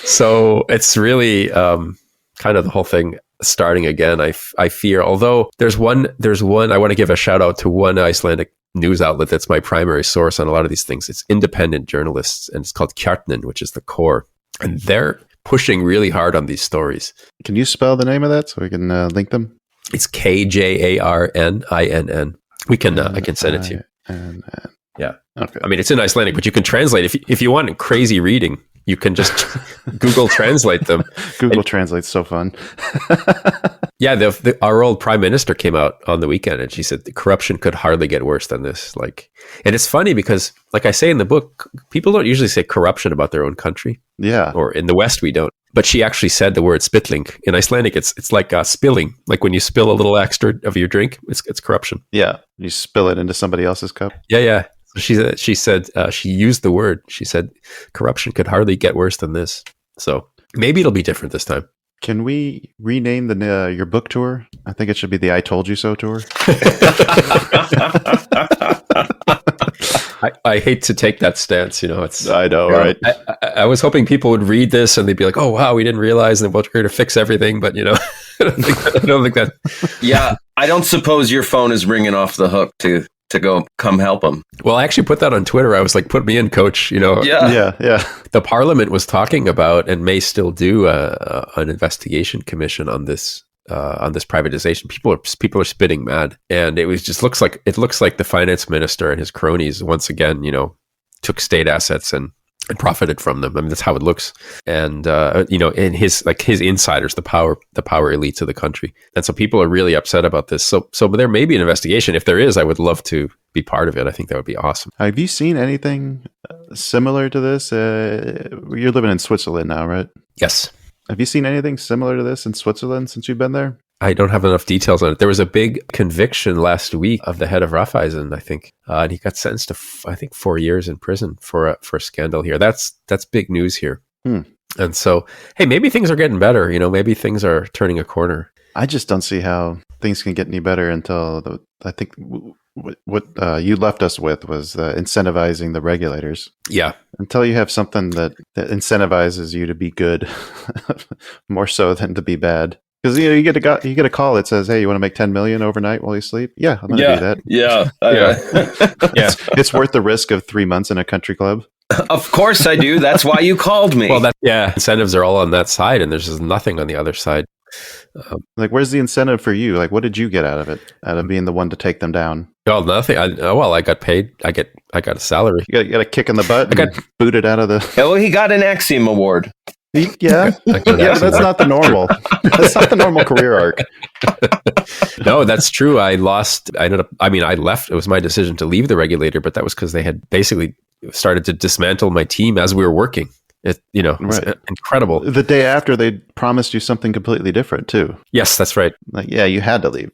So it's really kind of the whole thing starting again. I fear, although there's one, I want to give a shout out to one Icelandic news outlet that's my primary source on a lot of these things. It's independent journalists, and it's called Kjarnin, which is the core. And they're pushing really hard on these stories. Can you spell the name of that so we can link them? It's Kjarninn. We can, I can send it to you. Yeah. Okay. I mean, it's in Icelandic, but you can translate. If you want crazy reading, you can just Google translate them. Google Translate's so fun. Yeah, our old prime minister came out on the weekend and she said the corruption could hardly get worse than this. And it's funny because, like I say in the book, people don't usually say corruption about their own country. Yeah. Or in the West, we don't. But she actually said the word spilling. In Icelandic, it's like spilling. Like when you spill a little extra of your drink, it's corruption. Yeah. You spill it into somebody else's cup. Yeah. So she said she used the word. She said corruption could hardly get worse than this. So maybe it'll be different this time. Can we rename your book tour? I think it should be the I Told You So tour. I hate to take that stance, it's. I know, right? I was hoping people would read this and they'd be like, "Oh wow, we didn't realize, and we're going to fix everything." But I don't think that. Yeah, I don't suppose your phone is ringing off the hook to come help them. Well, I actually put that on Twitter. I was like, "Put me in, coach." Yeah. The Parliament was talking about and may still do an investigation commission on this privatization. People are spitting mad, and it looks like the finance minister and his cronies once again, took state assets and profited from them. I mean, that's how it looks. And in his insiders, the power elites of the country, and so people are really upset about this. So there may be an investigation. If there is, I would love to be part of it. I think that would be awesome. Have you seen anything similar to this? You're living in Switzerland now, right? Yes. Have you seen anything similar to this in Switzerland since you've been there? I don't have enough details on it. There was a big conviction last week of the head of Raiffeisen, I think, and he got sentenced to 4 years in prison for a scandal here. That's big news here. And so, hey, maybe things are getting better. Maybe things are turning a corner. I just don't see how things can get any better until I think what you left us with was incentivizing the regulators. Yeah. Until you have something that incentivizes you to be good, more so than to be bad. Because you get a call that says, "Hey, you want to make 10 million overnight while you sleep?" Yeah, I'm going to do that. Yeah. It's worth the risk of 3 months in a country club. Of course I do. That's why you called me. Well, incentives are all on that side, and there's just nothing on the other side. Where's the incentive for you? What did you get out of it? Out of being the one to take them down? Well, nothing. I got paid. I got a salary. You got a kick in the butt. I got booted out of the. Well, he got an Axiom Award. Yeah, but that's not the normal. That's not the normal career arc. No, that's true. I left. It was my decision to leave the regulator, but that was because they had basically started to dismantle my team as we were working. It's incredible. The day after, they promised you something completely different too. Yes, that's right. You had to leave.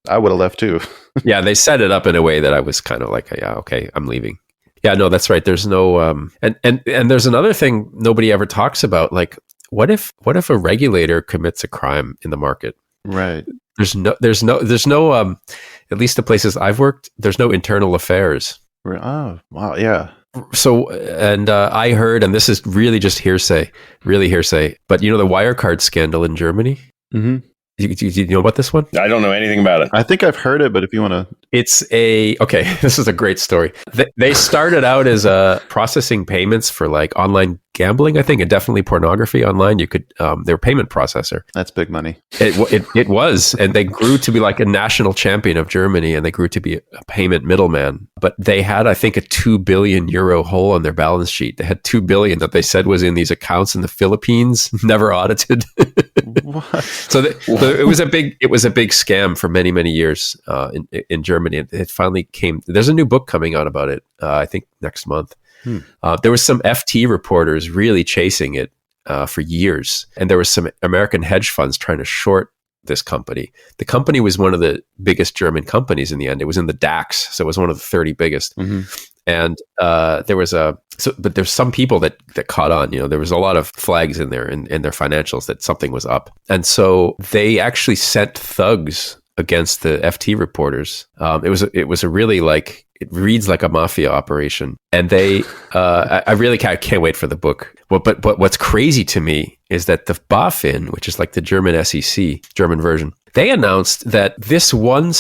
I would have left too. Yeah, they set it up in a way that I was kind of like, yeah, okay, I'm leaving. Yeah, no, that's right. There's no and there's another thing nobody ever talks about. Like, what if a regulator commits a crime in the market? Right. There's no at least the places I've worked, there's no internal affairs. Oh, wow, yeah. So, and I heard, and this is really just hearsay, but the Wirecard scandal in Germany. Mm-hmm. Do you know about this one? I don't know anything about it. I think I've heard it, but if you want to... This is a great story. They started out as processing payments for online gambling, I think, and definitely pornography online. You could, they were payment processor. That's big money. It was, and they grew to be like a national champion of Germany, and they grew to be a payment middleman. But they had, I think, a 2 billion euro hole on their balance sheet. They had 2 billion that they said was in these accounts in the Philippines, never audited. What? So it was a big scam for many, many years in Germany. It finally came. There's a new book coming out about it. I think next month. There was some FT reporters really chasing it for years, and there was some American hedge funds trying to short this company. The company was one of the biggest German companies in the end. It was in the DAX, so it was one of the 30 biggest. Mm-hmm. And but there's some people that caught on. There was a lot of flags in there in their financials that something was up, and so they actually sent thugs against the FT reporters. It was a really it reads like a mafia operation. And they, I really can't wait for the book. But what's crazy to me is that the BaFin, which is like the German SEC, German version, they announced that this one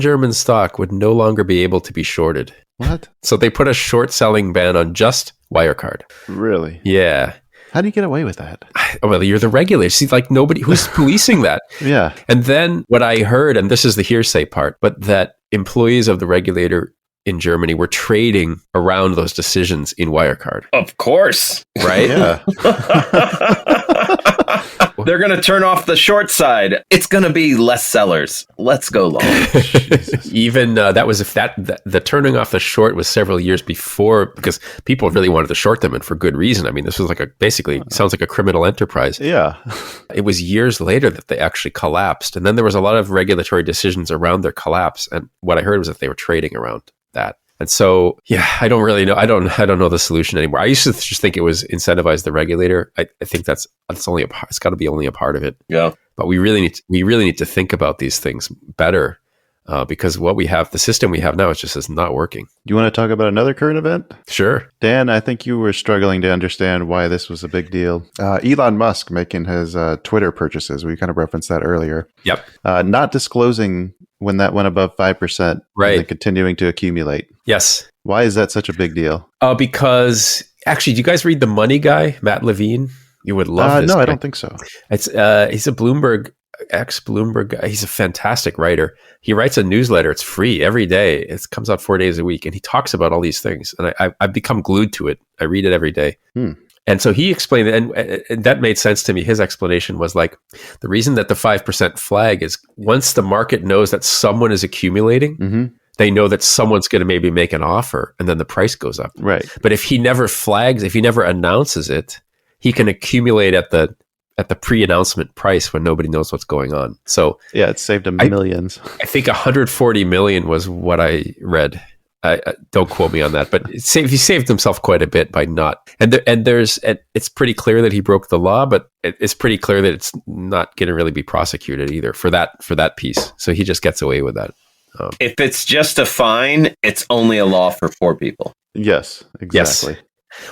German stock would no longer be able to be shorted. What? So they put a short selling ban on just Wirecard. Really? Yeah. How do you get away with that? Well, you're the regulator. See, like nobody who's policing that. Yeah. And then what I heard, and this is the hearsay part, but that employees of the regulator in Germany were trading around those decisions in Wirecard. Of course. Right? Yeah. They're going to turn off the short side. It's going to be less sellers. Let's go long. Even the turning off the short was several years before, because people really wanted to short them, and for good reason. I mean, this was like sounds like a criminal enterprise. Yeah. It was years later that they actually collapsed. And then there was a lot of regulatory decisions around their collapse. And what I heard was that they were trading around that. And so, yeah, I don't really know. I don't know the solution anymore. I used to just think it was incentivize the regulator. I think that's only a part. It's got to be only a part of it. Yeah. But we really need to think about these things better, because what we have, the system we have now, is not working. Do you want to talk about another current event? Sure. Dan, I think you were struggling to understand why this was a big deal. Elon Musk making his Twitter purchases. We kind of referenced that earlier. Yep. Not disclosing when that went above 5%, right? And then continuing to accumulate. Yes. Why is that such a big deal? Because actually, do you guys read The Money Guy, Matt Levine? You would love this. No, guy. I don't think so. He's a ex-Bloomberg guy. He's a fantastic writer. He writes a newsletter. It's free every day. It comes out 4 days a week, and he talks about all these things. And I've become glued to it. I read it every day. And so he explained it, and that made sense to me. His explanation was like, the reason that the 5% flag is once the market knows that someone is accumulating, they know that someone's going to maybe make an offer, and then the price goes up. Right. But if he never flags, if he never announces it, he can accumulate at the pre-announcement price when nobody knows what's going on. So yeah, it saved him millions. I think 140 million was what I read. Don't quote me on that, but he saved himself quite a bit by not. And it's pretty clear that he broke the law, but it's pretty clear that it's not going to really be prosecuted either for that piece. So he just gets away with that. If it's just a fine, it's only a law for 4 people. Yes, exactly. Yes.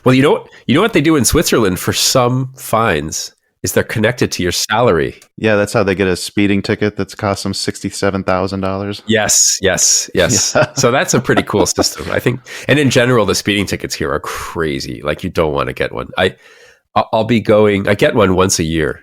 Well, you know what they do in Switzerland for some fines is they're connected to your salary. Yeah, that's how they get a speeding ticket that's cost them $67,000. Yes. Yeah. So that's a pretty cool system, I think. And in general, the speeding tickets here are crazy. Like, you don't want to get one. I get one once a year.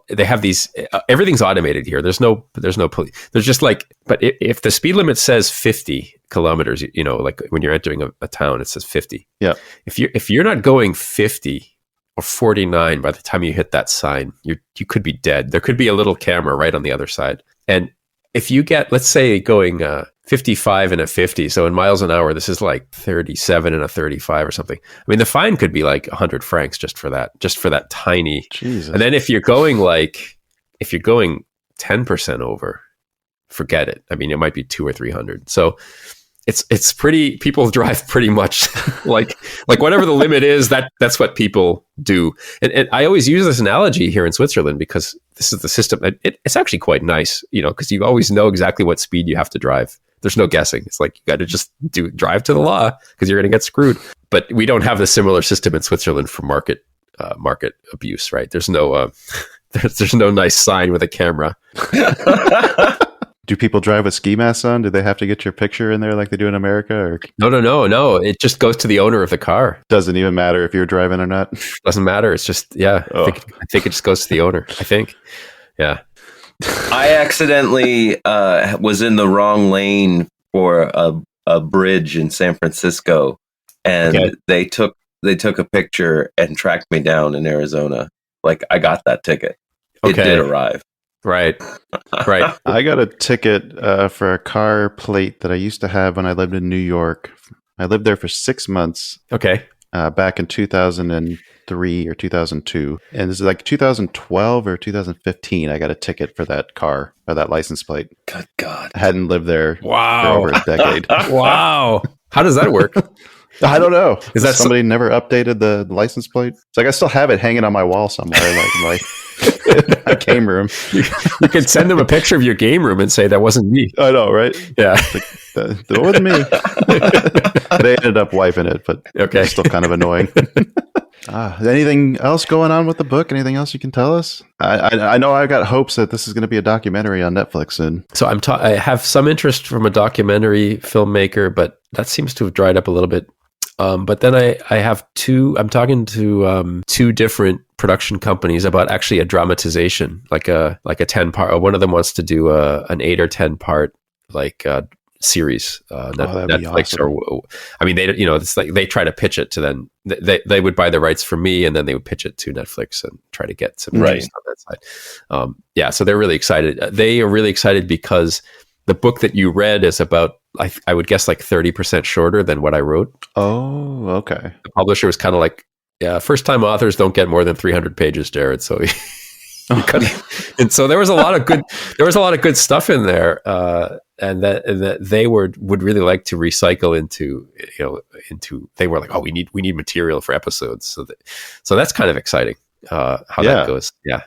They have these. Everything's automated here. There's no police. There's just like. But if the speed limit says 50 kilometers, like when you're entering a town, it says 50. Yeah. If you're not going 50 or 49 by the time you hit that sign, you could be dead. There could be a little camera right on the other side. And if you get, let's say, going 55 and a 50, so in miles an hour, this is like 37 and a 35 or something. I mean, the fine could be like 100 francs just for that tiny. Jesus. And then if you're going 10% over, forget it. I mean, it might be 200 or 300. So it's pretty, people drive pretty much like whatever the limit is, that's what people do. And I always use this analogy here in Switzerland because this is the system. It's actually quite nice, because you always know exactly what speed you have to drive. There's no guessing. It's like, you got to just drive to the law because you're going to get screwed. But we don't have the similar system in Switzerland for market abuse, right? There's no there's no nice sign with a camera. Do people drive with ski masks on? Do they have to get your picture in there like they do in America? Or No. It just goes to the owner of the car. Doesn't even matter if you're driving or not. Doesn't matter. It's just I think it just goes to the owner. I think, yeah. I accidentally was in the wrong lane for a bridge in San Francisco, and they took a picture and tracked me down in Arizona. Like, I got that ticket. It did arrive. Right. I got a ticket for a car plate that I used to have when I lived in New York. I lived there for 6 months. Okay. Back in 2003 or 2002. And this is like 2012 or 2015. I got a ticket for that car, or that license plate. Good God. I hadn't lived there for over a decade. Wow. How does that work? I don't know. Is that somebody never updated the license plate? It's like I still have it hanging on my wall somewhere, like my game room. You could send them a picture of your game room and say that wasn't me. I know, right? Yeah. That wasn't me. They ended up wiping it, but Okay. it's still kind of annoying. Anything else going on with the book? Anything else you can tell us? I know I got hopes that this is going to be a documentary on Netflix soon. So I have some interest from a documentary filmmaker, but that seems to have dried up a little bit. But then I have I'm talking to two different production companies about actually a dramatization, like a 10-part. One of them wants to do an 8 or 10-part series. That'd be Netflix awesome. or I mean, it's like they try to pitch it to them. They would buy the rights from me, and then they would pitch it to Netflix and try to get some interest on that side. So they're really excited. They are really excited because the book that you read is about, I would guess, like 30% shorter than what I wrote. Oh, okay. The publisher was kind of like, yeah, first-time authors don't get more than 300 pages, Jared. So, and so there was a lot of good stuff in there, and that they would really like to recycle into. They were like, oh, we need material for episodes. So that's kind of exciting. How that goes. Yeah.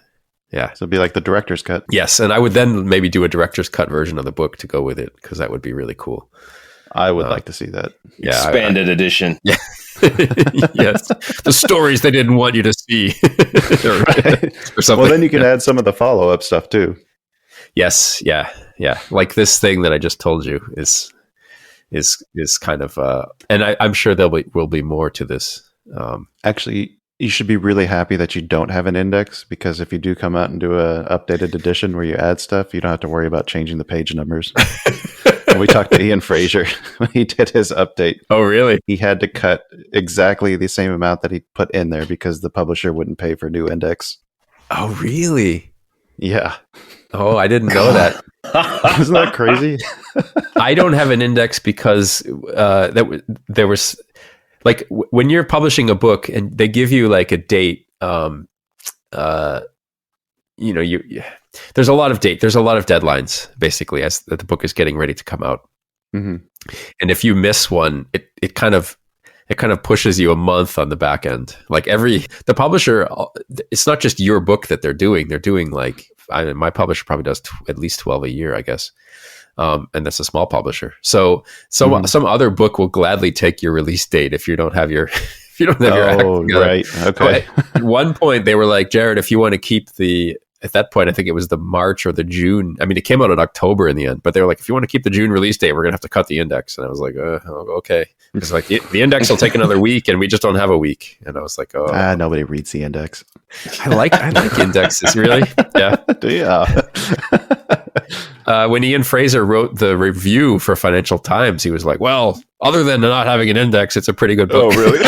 So it'd be like the director's cut. Yes, and I would then maybe do a director's cut version of the book to go with it, because that would be really cool. I would like to see that. Yeah, Expanded edition. Yeah. Yes, the stories they didn't want you to see. or something. Well, then you can add some of the follow-up stuff too. Yes, yeah. Like this thing that I just told you is kind of, and I'm sure will be more to this. Actually, you should be really happy that you don't have an index, because if you do come out and do a updated edition where you add stuff, you don't have to worry about changing the page numbers. When we talked to Ian Fraser when he did his update. Oh, really? He had to cut exactly the same amount that he put in there because the publisher wouldn't pay for a new index. Oh, really? Yeah. Oh, I didn't know that. Isn't that crazy? I don't have an index because there was like when you're publishing a book and they give you like a date, there's a lot of deadlines basically as the book is getting ready to come out. Mm-hmm. And if you miss one, it kind of pushes you a month on the back end. Like the publisher, it's not just your book that they're doing like, my publisher probably does at least 12 a year, I guess. And that's a small publisher. So some other book will gladly take your release date if you don't have your act together. Right. Okay. So at one point they were like, Jared, if you want to keep at that point, I think it was the March or the June. I mean, it came out in October in the end, but they were like, if you want to keep the June release date, we're going to have to cut the index. And I was like, okay. It's like the index will take another week and we just don't have a week. And I was like, nobody reads the index. I like indexes, really. Yeah. Yeah. When Ian Fraser wrote the review for Financial Times, he was like, well, other than not having an index, it's a pretty good book. Oh, really?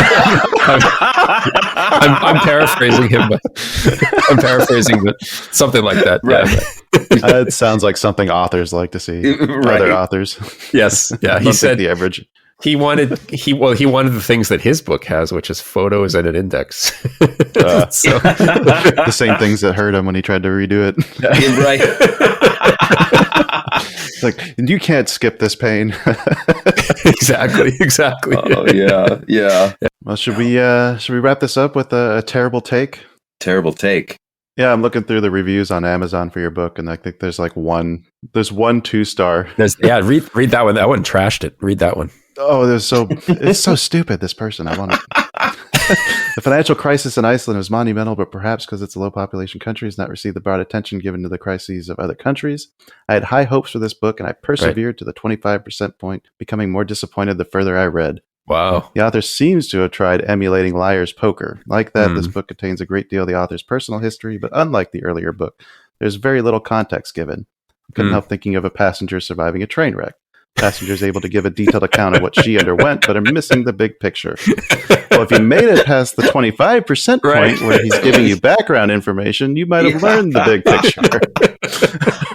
I'm paraphrasing him, but something like that. Right. Yeah. It sounds like something authors like to see. Right. Other authors. Yes. Yeah. He said the average. he wanted the things that his book has, which is photos and an index. The same things that hurt him when he tried to redo it. Right. It's like, you can't skip this pain. Exactly. Oh, yeah. Well, should we wrap this up with a terrible take? Terrible take. Yeah, I'm looking through the reviews on Amazon for your book, and I think there's one 2-star. Read that one. That one trashed it. Read that one. Oh, it's so stupid, this person. I want to. The financial crisis in Iceland was monumental, but perhaps because it's a low population country, has not received the broad attention given to the crises of other countries. I had high hopes for this book, and I persevered to the 25% point, becoming more disappointed the further I read. Wow. The author seems to have tried emulating Liar's Poker. Like that, this book contains a great deal of the author's personal history, but unlike the earlier book, there's very little context given. I couldn't help thinking of a passenger surviving a train wreck. Passengers able to give a detailed account of what she underwent, but are missing the big picture. Well, if you made it past the 25% point where he's giving you background information, you might have learned the big picture.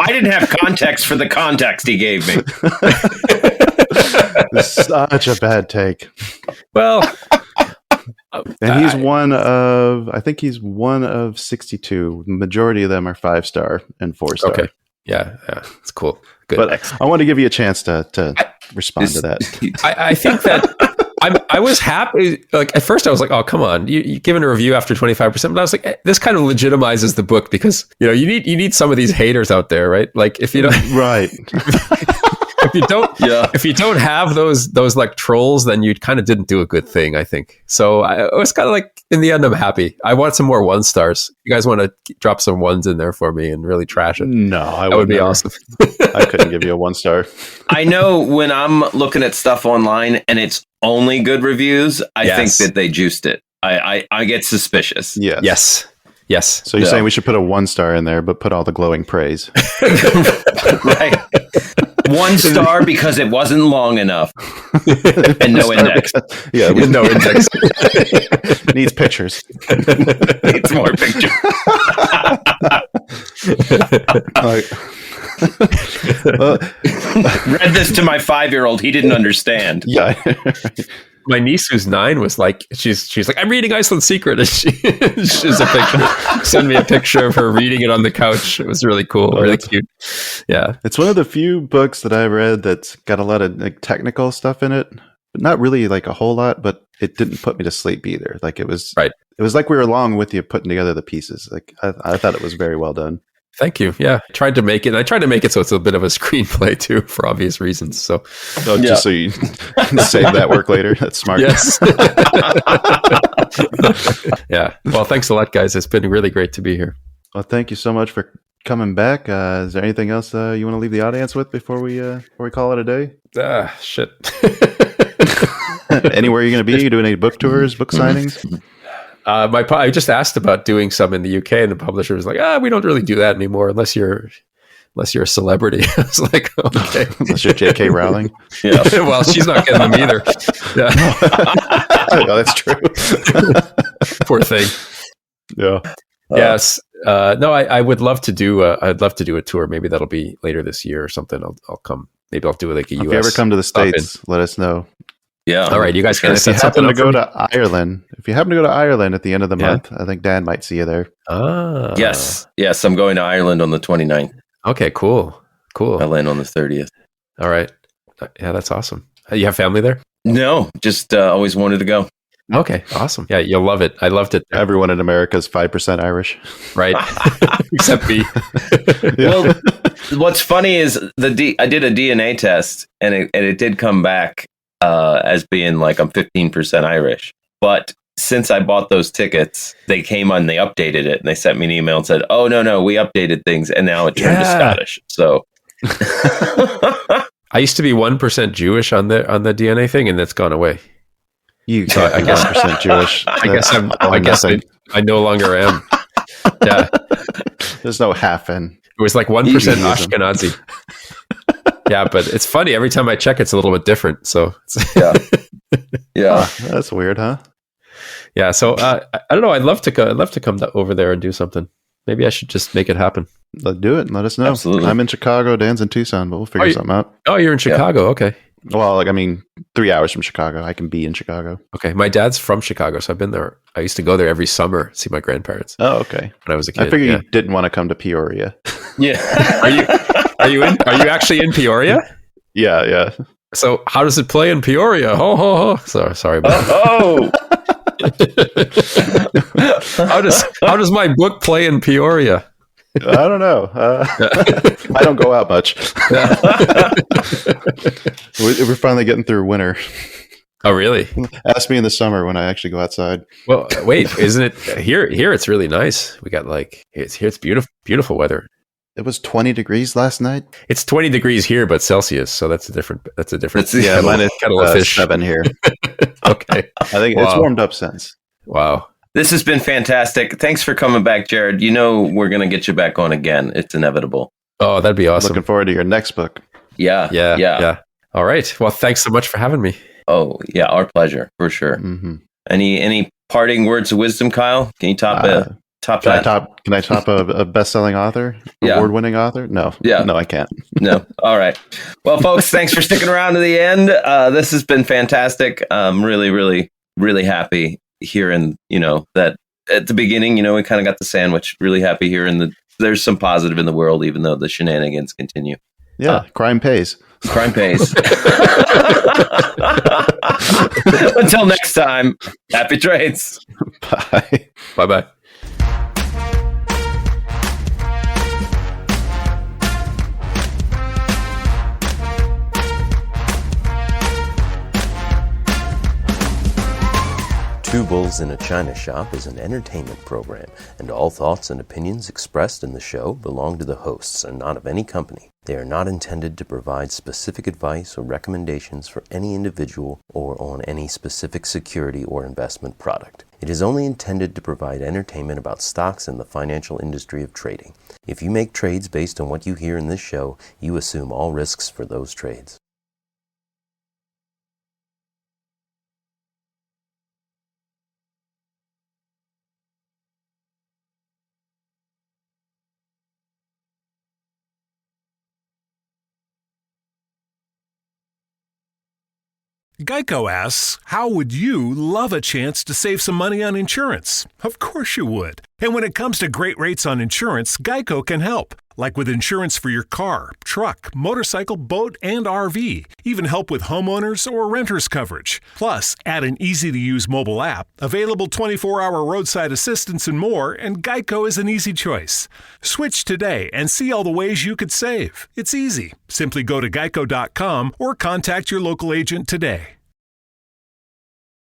I didn't have context for the context he gave me. Such a bad take. Well, and he's he's one of 62. The majority of them are 5-star and 4-star. Okay. Yeah, it's cool. Good. But I want to give you a chance to respond to that. I think that I was happy. Like at first, I was like, "Oh, come on, you giving a review after 25%." But I was like, "This kind of legitimizes the book because you need some of these haters out there, right? Like if you don't, right? if you don't have those like trolls, then you kind of didn't do a good thing, I think. So I was kind of like, in the end, I'm happy. I want some more 1 stars. You guys want to drop some 1s in there for me and really trash it? No, that would be awesome. I couldn't give you a 1 star. I know when I'm looking at stuff online and it's only good reviews, I think that they juiced it. I get suspicious. Yes. So you're saying we should put a 1 star in there, but put all the glowing praise. Right. 1 star because it wasn't long enough. And no index. With no index. Needs pictures. Needs more pictures. Read this to my 5-year-old. He didn't understand. Yeah. My niece, who's 9, was like, she's like, I'm reading Iceland Secret, and she's a picture. Send me a picture of her reading it on the couch. It was really cool, really cute. Yeah, it's one of the few books that I've read that's got a lot of like technical stuff in it, but not really like a whole lot. But it didn't put me to sleep either. Like it was right. It was like we were along with you putting together the pieces. Like I thought it was very well done. Thank you. Yeah, I tried to make it so it's a bit of a screenplay too, for obvious reasons. So, just so you save that work later. That's smart. Yes. Yeah. Well, thanks a lot, guys. It's been really great to be here. Well, thank you so much for coming back. Is there anything else you want to leave the audience with before we call it a day? Shit. Anywhere you're going to be? You doing any book tours, book signings? I just asked about doing some in the UK, and the publisher was like, we don't really do that anymore unless you're a celebrity. I was like, okay. Unless you're J.K. Rowling. Yeah. Well, she's not getting them either. Yeah. No, that's true. Poor thing. Yeah. Yes. No, I would love to do I'd love to do a tour. Maybe that'll be later this year or something. I'll come. Maybe I'll do like a US. If you ever come to the States, let us know. Yeah. All right. You guys can. If you happen to go to Ireland, at the end of the month, I think Dan might see you there. Yes. I'm going to Ireland on the 29th. Okay. Cool. I land on the 30th. All right. Yeah, that's awesome. You have family there? No, just always wanted to go. Okay. Awesome. Yeah, you'll love it. I loved it. Everyone in America is 5% Irish, right? Except me. Well, what's funny is I did a DNA test, and it did come back as being like I'm 15% Irish. But since I bought those tickets, they came on, they updated it, and they sent me an email and said, "Oh no, we updated things," and now it turned to Scottish. So I used to be 1% Jewish on the DNA thing, and that's gone away. I guess 1% Jewish. I guess I no longer am. Yeah, there's no half in. It was like 1% Ashkenazi. Yeah, but it's funny. Every time I check, it's a little bit different. So yeah. Oh, that's weird, huh? Yeah. So I don't know. I'd love to come over there and do something. Maybe I should just make it happen. Let's do it and let us know. Absolutely. I'm in Chicago. Dan's in Tucson, but we'll figure something out. Oh, you're in Chicago. Yeah. Okay. Well, 3 hours from Chicago. I can be in Chicago. Okay. My dad's from Chicago, so I've been there. I used to go there every summer, see my grandparents. Oh, okay. When I was a kid. I figured you didn't want to come to Peoria. Yeah. Are you actually in Peoria? Yeah. So how does it play in Peoria? Ho ho ho. Sorry about that. How does my book play in Peoria? I don't know. I don't go out much. We're finally getting through winter. Oh, really? Ask me in the summer when I actually go outside. Well, wait, isn't it here? Here, it's really nice. We got it's beautiful weather. It was 20 degrees last night. It's 20 degrees here, but Celsius. So that's a different. Yeah, mine is kettle of fish. 7 here. Okay, I think it's warmed up since. Wow. This has been fantastic. Thanks for coming back, Jared. We're going to get you back on again. It's inevitable. Oh, that'd be awesome. Looking forward to your next book. Yeah. All right. Well, thanks so much for having me. Oh, yeah. Our pleasure, for sure. Mm-hmm. Any parting words of wisdom, Kyle? Can you top that? Can I top a best-selling author? Award-winning author? No. Yeah. No, I can't. No. All right. Well, folks, thanks for sticking around to the end. This has been fantastic. I'm really, really, really happy hearing, that at the beginning, we kind of got the sandwich. Really happy hearing there's some positive in the world, even though the shenanigans continue. Yeah, crime pays. Crime pays. Until next time, happy trades. Bye. Bye-bye. Two Bulls in a China Shop is an entertainment program, and all thoughts and opinions expressed in the show belong to the hosts and not of any company. They are not intended to provide specific advice or recommendations for any individual or on any specific security or investment product. It is only intended to provide entertainment about stocks and the financial industry of trading. If you make trades based on what you hear in this show, you assume all risks for those trades. Geico asks, how would you love a chance to save some money on insurance? Of course you would. And when it comes to great rates on insurance, Geico can help. Like with insurance for your car, truck, motorcycle, boat, and RV. Even help with homeowners or renters coverage. Plus, add an easy-to-use mobile app, available 24-hour roadside assistance and more, and Geico is an easy choice. Switch today and see all the ways you could save. It's easy. Simply go to geico.com or contact your local agent today.